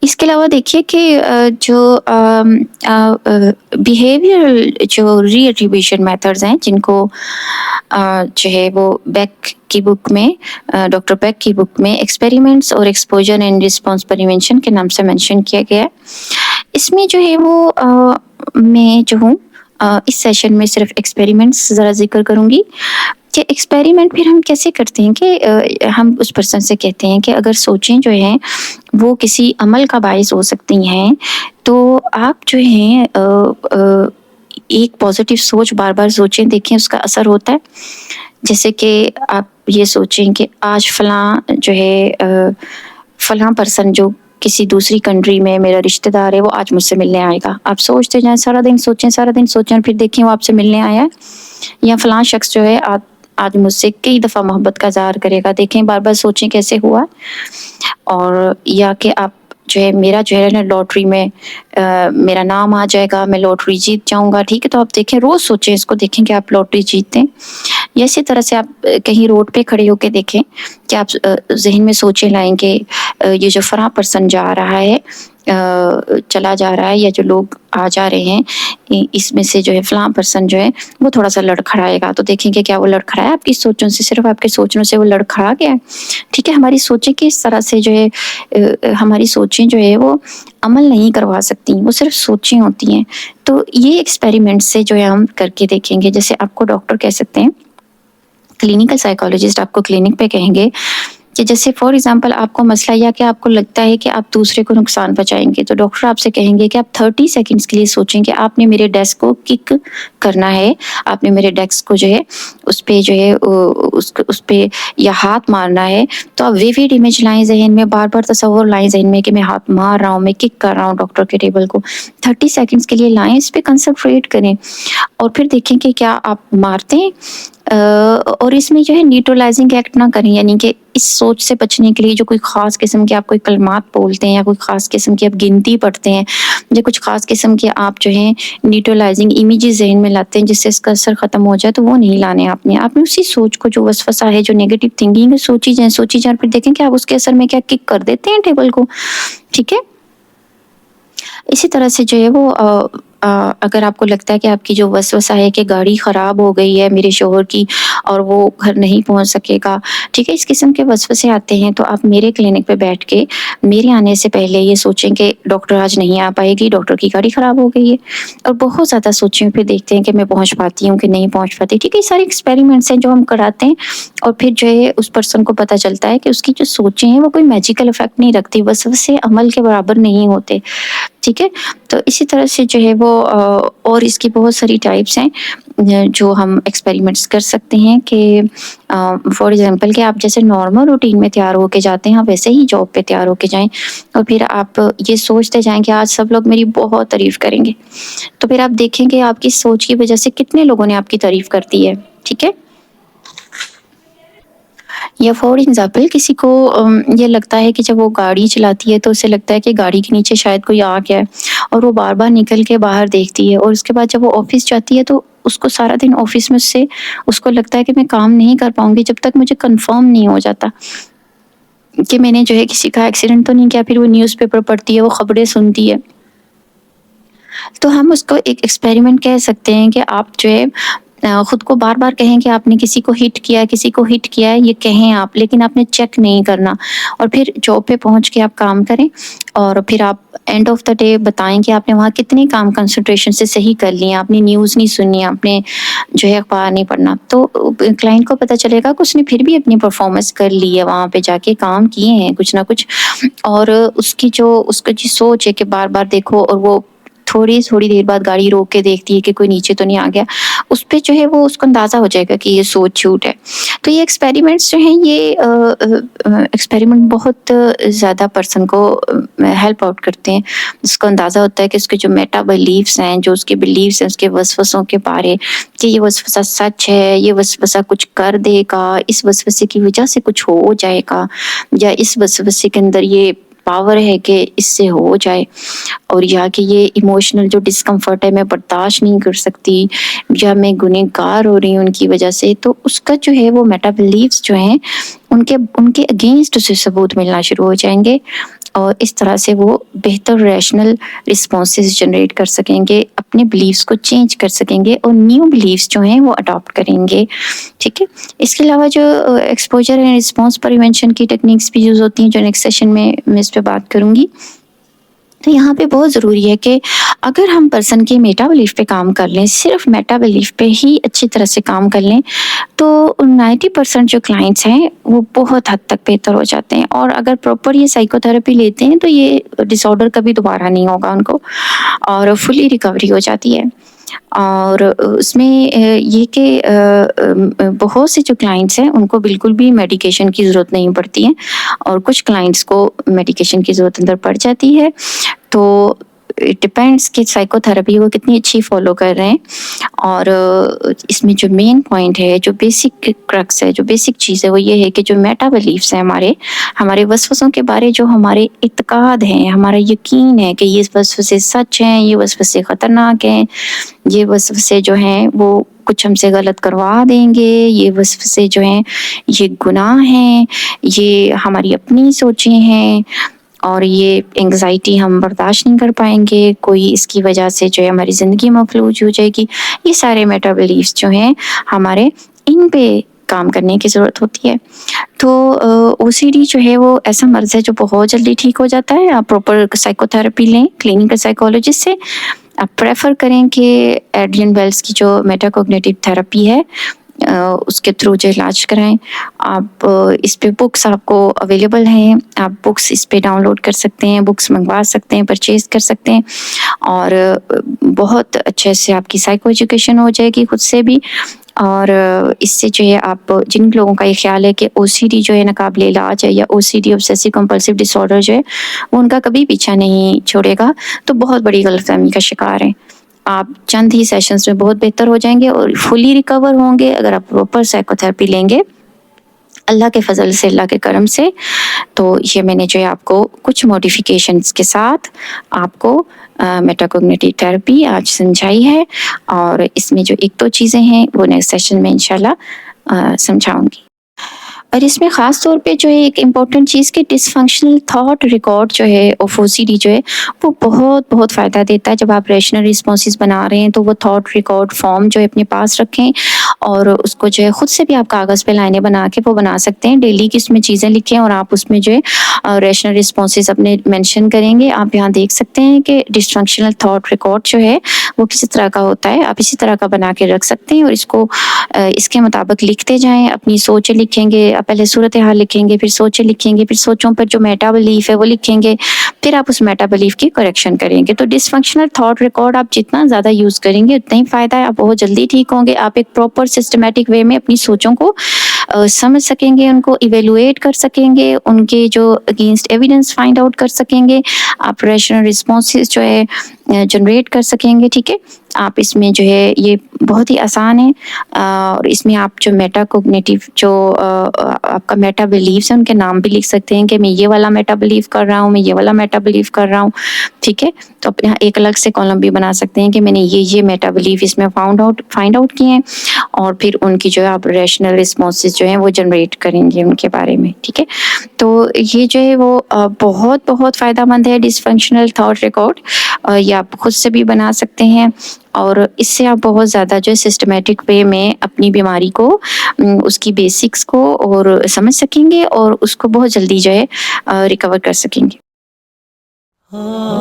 اس کے علاوہ دیکھیے کہ جو بیہیویئرل جو ری ایٹریبیوشن میتھڈز ہیں، جن کو جو ہے وہ بیک کی بک میں، ڈاکٹر بیک کی بک میں ایکسپیریمنٹس اور ایکسپوجر اینڈ رسپانس پریونشن کے نام سے مینشن کیا گیا ہے، اس میں جو ہے وہ میں جو ہوں اس سیشن میں صرف ایکسپیریمنٹس ذرا ذکر کروں گی کہ ایکسپیریمنٹ پھر ہم کیسے کرتے ہیں کہ ہم اس پرسن سے کہتے ہیں کہ اگر سوچیں جو ہیں وہ کسی عمل کا باعث ہو سکتی ہیں، تو آپ جو ہیں ایک پازیٹیو سوچ بار بار سوچیں، دیکھیں اس کا اثر ہوتا ہے۔ جیسے کہ آپ یہ سوچیں کہ آج فلاں جو ہے فلاں پرسن جو کسی دوسری کنٹری میں میرا رشتہ دار ہے، وہ آج مجھ سے ملنے آئے گا۔ آپ سوچتے جائیں، سارا دن سوچیں اور پھر دیکھیں وہ آپ سے ملنے آیا ہے۔ یا فلاں شخص جو ہے آج مجھ سے کئی دفعہ محبت کا اظہار کرے گا، دیکھیں بار بار سوچیں کیسے ہوا۔ اور یا کہ آپ جو ہے میرا جو ہے نا لاٹری میں میرا نام آ جائے گا، میں لاٹری جیت جاؤں گا، ٹھیک ہے؟ تو آپ دیکھیں، روز سوچیں اس کو، دیکھیں کہ آپ لاٹری جیتتے ہیں۔ یا اسی طرح سے آپ کہیں روڈ پہ کھڑے ہو کے دیکھیں کہ آپ ذہن میں سوچیں لائیں کہ یہ جو فلاں پرسن جا رہا ہے، چلا جا رہا ہے، یا جو لوگ آ جا رہے ہیں، اس میں سے جو ہے فلاں پرسن جو ہے وہ تھوڑا سا لڑکھڑائے گا، تو دیکھیں کہ کیا وہ لڑکھڑایا آپ کی سوچوں سے، صرف آپ کے سوچوں سے وہ لڑکھڑا گیا ہے، ٹھیک ہے؟ ہماری سوچیں کہ اس طرح سے جو ہے ہماری سوچیں جو ہے وہ عمل نہیں کروا سکتی، وہ صرف سوچیں ہوتی ہیں۔ تو یہ ایکسپیریمنٹ سے جو ہے ہم کر کے دیکھیں گے۔ جیسے آپ کو ڈاکٹر کہہ سکتے ہیں، کلینیکل سائیکالوجسٹ آپ کو کلینک پہ کہیں گے کہ جیسے فار ایگزامپل آپ کو مسئلہ یا کہ آپ کو لگتا ہے کہ آپ دوسرے کو نقصان پہنچائیں گے، تو ڈاکٹر آپ سے کہیں گے کہ آپ 30 سیکنڈز کے لیے سوچیں کہ آپ نے میرے ڈیسک کو کک کرنا ہے، آپ نے میرے ڈیسک کو جو ہے اس پہ جو ہے اس پہ یا ہاتھ مارنا ہے، تو آپ ویویڈ امیج لائیں ذہن میں، بار بار تصور لائیں ذہن میں کہ میں ہاتھ مار رہا ہوں، میں کک کر رہا ہوں ڈاکٹر کے ٹیبل کو، 30 سیکنڈز کے لیے لائیں، اس پہ کنسنٹریٹ کریں اور پھر دیکھیں کہ کیا آپ مارتے ہیں۔ اور اس میں جو ہے نیوٹرلائزنگ ایکٹ نہ کریں، یعنی کہ اس سوچ سے بچنے کے لیے جو کوئی خاص قسم کے آپ کوئی کلمات بولتے ہیں یا کوئی خاص قسم کی آپ گنتی پڑھتے ہیں یا کچھ خاص قسم کے آپ جو ہیں نیوٹرلائزنگ امیجز ذہن میں لاتے ہیں جس سے اس کا اثر ختم ہو جائے، تو وہ نہیں لانے آپ نے اسی سوچ کو، جو وسوسہ ہے، جو نیگیٹو تھنکنگ ہے، سوچی جائیں پھر دیکھیں کہ آپ اس کے اثر میں کیا کک کر دیتے ہیں ٹیبل کو، ٹھیک ہے؟ اسی طرح سے جو ہے وہ اگر آپ کو لگتا ہے کہ آپ کی جو وسوسہ ہے کہ گاڑی خراب ہو گئی ہے میرے شوہر کی اور وہ گھر نہیں پہنچ سکے گا، ٹھیک ہے، اس قسم کے وسوسے آتے ہیں، تو آپ میرے کلینک پہ بیٹھ کے میرے آنے سے پہلے یہ سوچیں کہ ڈاکٹر آج نہیں آ پائے گی، ڈاکٹر کی گاڑی خراب ہو گئی ہے، اور بہت زیادہ سوچیں، پھر دیکھتے ہیں کہ میں پہنچ پاتی ہوں کہ نہیں پہنچ پاتی، ٹھیک ہے؟ یہ سارے ایکسپیریمنٹس ہیں جو ہم کراتے ہیں، اور پھر جو ہے اس پرسن کو پتہ چلتا ہے کہ اس کی جو سوچیں ہیں وہ کوئی میجیکل افیکٹ نہیں رکھتی، وسوسے عمل کے برابر نہیں ہوتے، ٹھیک ہے؟ تو اسی طرح سے جو ہے وہ اور اس کی بہت ساری ٹائپس ہیں جو ہم ایکسپیریمنٹس کر سکتے ہیں کہ فار ایگزامپل کہ آپ جیسے نارمل روٹین میں تیار ہو کے جاتے ہیں، ویسے ہی جاب پہ تیار ہو کے جائیں، اور پھر آپ یہ سوچتے جائیں کہ آج سب لوگ میری بہت تعریف کریں گے، تو پھر آپ دیکھیں کہ آپ کی سوچ کی وجہ سے کتنے لوگوں نے آپ کی تعریف کر دی ہے، ٹھیک ہے؟ یا فار ایگزامپل کسی کو یہ لگتا ہے کہ جب وہ گاڑی چلاتی ہے تو اسے لگتا ہے کہ گاڑی کے نیچے شاید کوئی آ گیا ہے، اور وہ بار بار نکل کے باہر دیکھتی ہے، اور اس کے بعد جب وہ آفس جاتی ہے تو اس کو سارا دن آفس میں سے اس کو لگتا ہے کہ میں کام نہیں کر پاؤں گی جب تک مجھے کنفرم نہیں ہو جاتا کہ میں نے جو ہے کسی کا ایکسیڈنٹ تو نہیں کیا. پھر وہ نیوز پیپر پڑھتی ہے، وہ خبریں سنتی ہے. تو ہم اس کو ایک ایکسپیریمنٹ کہہ سکتے ہیں کہ آپ جو ہے خود کو بار بار کہیں کہ آپ نے کسی کو ہٹ کیا ہے، یہ کہیں آپ، لیکن آپ نے چیک نہیں کرنا. اور پھر جاب پہ پہنچ کے آپ کام کریں، اور پھر آپ اینڈ آف دا ڈے بتائیں کہ آپ نے وہاں کتنے کام کنسنٹریشن سے صحیح کر لیے، آپ نے نیوز نہیں سنی، آپ نے جو ہے اخبار نہیں پڑھنا. تو کلائنٹ کو پتہ چلے گا کہ اس نے پھر بھی اپنی پرفارمنس کر لی ہے، وہاں پہ جا کے کام کیے ہیں کچھ نہ کچھ. اور اس کی جو سوچ ہے کہ بار بار دیکھو، اور وہ تھوڑی دیر بعد گاڑی روک کے دیکھتی ہے کہ کوئی نیچے تو نہیں آ گیا، اس پہ جو ہے وہ اس کو اندازہ ہو جائے گا کہ یہ سوچ جھوٹ ہے. تو یہ ایکسپیریمنٹس جو ہیں، یہ ایکسپیریمنٹ بہت زیادہ پرسن کو ہیلپ آؤٹ کرتے ہیں. اس کو اندازہ ہوتا ہے کہ اس کے جو میٹا بلیفس ہیں، جو اس کے بلیفس ہیں، اس کے وسوسوں کے بارے، کہ یہ وسوسہ سچ ہے، یہ وسوسہ کچھ کر دے گا، اس وسوسے کی وجہ سے کچھ ہو جائے گا، یا اس وسوسے کے اندر یہ پاور ہے کہ اس سے ہو جائے، اور یا کہ یہ ایموشنل جو ڈسکمفرٹ ہے میں برداشت نہیں کر سکتی، یا میں گنہگار ہو رہی ہوں ان کی وجہ سے. تو اس کا جو ہے وہ میٹا بلیفس جو ہیں ان کے اگینسٹ اسے ثبوت ملنا شروع ہو جائیں گے، اور اس طرح سے وہ بہتر ریشنل رسپانسز جنریٹ کر سکیں گے، اپنے بلیفس کو چینج کر سکیں گے، اور نیو بلیفس جو ہیں وہ اڈاپٹ کریں گے. ٹھیک ہے. اس کے علاوہ جو ایکسپوجر اینڈ رسپانس پریونشن کی ٹیکنیکس بھی یوز ہوتی ہیں، جو نیکسٹ سیشن میں اس پہ بات کروں گی. تو یہاں پہ بہت ضروری ہے کہ اگر ہم پرسن کے میٹا بلیف پہ کام کر لیں، صرف میٹا بلیف پہ ہی اچھی طرح سے کام کر لیں، تو 90% جو کلائنٹس ہیں وہ بہت حد تک بہتر ہو جاتے ہیں. اور اگر پراپر یہ سائیکو تھراپی لیتے ہیں تو یہ ڈس آرڈر کبھی دوبارہ نہیں ہوگا ان کو، اور فلی ریکوری ہو جاتی ہے. اور اس میں یہ کہ بہت سے جو کلائنٹس ہیں ان کو بالکل بھی میڈیکیشن کی ضرورت نہیں پڑتی ہے، اور کچھ کلائنٹس کو میڈیکیشن کی ضرورت اندر پڑ جاتی ہے. تو اٹ ڈپینڈس کہ سائیکو تھراپی وہ کتنی اچھی فالو کر رہے ہیں. اور اس میں جو مین پوائنٹ ہے، جو بیسک کرکس ہے، جو بیسک چیز ہے، وہ یہ ہے کہ جو میٹا بلیفس ہیں ہمارے وسوسوں کے بارے، جو ہمارے اعتقاد ہیں، ہمارا یقین ہے کہ یہ وسوسے سچ ہیں، یہ وسوسے خطرناک ہیں، یہ وسوسے جو ہیں وہ کچھ ہم سے غلط کروا دیں گے، یہ وسوسے جو ہیں یہ گناہ ہیں، یہ ہماری اپنی سوچیں ہیں، اور یہ انگزائٹی ہم برداشت نہیں کر پائیں گے، کوئی اس کی وجہ سے جو ہے ہماری زندگی مفلوج ہو جائے گی. یہ سارے میٹا بلیفس جو ہیں ہمارے، ان پہ کام کرنے کی ضرورت ہوتی ہے. تو او سی ڈی جو ہے وہ ایسا مرض ہے جو بہت جلدی ٹھیک ہو جاتا ہے. آپ پراپر سائیکو تھراپی لیں کلینیکل سائیکولوجسٹ سے. آپ پریفر کریں کہ ایڈریان ویلس کی جو میٹا کوگنیٹو تھراپی ہے اس کے تھرو جو علاج کرائیں. آپ اس پہ بکس آپ کو اویلیبل ہیں، آپ بکس اس پہ ڈاؤن لوڈ کر سکتے ہیں، بکس منگوا سکتے ہیں، پرچیز کر سکتے ہیں، اور بہت اچھے سے آپ کی سائیکو ایجوکیشن ہو جائے گی خود سے بھی. اور اس سے جو ہے آپ، جن لوگوں کا یہ خیال ہے کہ او سی ڈی جو ہے ناقابل علاج ہے، یا O C D obsessive compulsive disorder جو ہے وہ ان کا کبھی پیچھا نہیں چھوڑے گا، تو بہت بڑی غلط فہمی کا شکار ہیں. آپ چند ہی سیشنز میں بہت بہتر ہو جائیں گے اور فلی ریکور ہوں گے اگر آپ پراپر سائیکو تھراپی لیں گے، اللہ کے فضل سے، اللہ کے کرم سے. تو یہ میں نے جو ہے آپ کو کچھ موڈیفیکیشنز کے ساتھ آپ کو میٹا کوگنیٹو تھراپی آج سمجھائی ہے، اور اس میں جو ایک دو چیزیں ہیں وہ نیکسٹ سیشن میں انشاءاللہ سمجھاؤں گی. اور اس میں خاص طور پہ جو ہے ایک امپورٹنٹ چیز کہ ڈس فنکشنل تھاٹ ریکارڈ جو ہے آف او سی ڈی جو ہے وہ بہت بہت فائدہ دیتا ہے. جب آپ ریشنل رسپانسز بنا رہے ہیں تو وہ تھاٹ ریکارڈ فارم جو ہے اپنے پاس رکھیں، اور اس کو جو ہے خود سے بھی آپ کاغذ پہ لائنیں بنا کے وہ بنا سکتے ہیں. ڈیلی کی اس میں چیزیں لکھیں، اور آپ اس میں جو ہے ریشنل رسپانسز اپنے مینشن کریں گے. آپ یہاں دیکھ سکتے ہیں کہ ڈس فنکشنل تھاٹ ریکارڈ جو ہے وہ کسی طرح کا ہوتا ہے. آپ اسی طرح کا بنا کے رکھ سکتے ہیں، اور اس کو اس کے مطابق لکھتے جائیں. اپنی سوچیں لکھیں گے، پہلے صورتحال لکھیں گے، پھر سوچیں لکھیں گے، پھر سوچوں پر جو میٹا بلیف ہے وہ لکھیں گے، پھر آپ اس میٹا بلیف کی کریکشن کریں گے. تو ڈس فنکشنل تھاٹ ریکارڈ آپ جتنا زیادہ یوز کریں گے اتنا ہی فائدہ ہے. آپ بہت جلدی ٹھیک ہوں گے. آپ ایک پراپر سسٹمیٹک وے میں اپنی سوچوں کو سمجھ سکیں گے، ان کو ایویلویٹ کر سکیں گے، ان کے جو اگینسٹ ایویڈنس فائنڈ آؤٹ کر سکیں گے. آپ ریشنل رسپانسز جو ہے جنریٹ کر سکیں گے. ٹھیک ہے. آپ اس میں جو ہے یہ بہت ہی آسان ہے، اور اس میں آپ جو میٹا کوگنیٹیو جو آپ کا میٹا بلیفس ہیں ان کے نام بھی لکھ سکتے ہیں کہ میں یہ والا میٹا بلیف کر رہا ہوں، میں یہ والا میٹا بلیف کر رہا ہوں، ٹھیک ہے. تو اپنے ایک الگ سے کالم بھی بنا سکتے ہیں کہ میں نے یہ میٹا بلیف اس میں فائنڈ آؤٹ کیے ہیں، اور پھر ان کی جو ہے آپ ریشنل رسپانسز جو ہیں وہ جنریٹ کریں گے ان کے بارے میں، ٹھیک ہے. تو یہ جو ہے وہ بہت بہت فائدہ مند ہے ڈس فنکشنل تھاٹ ریکارڈ. یہ آپ خود سے بھی بنا سکتے ہیں، اور اس سے آپ بہت زیادہ جو ہے سسٹمیٹک وے میں اپنی بیماری کو، اس کی بیسکس کو اور سمجھ سکیں گے، اور اس کو بہت جلدی جو ہے ریکور کر سکیں گے. ah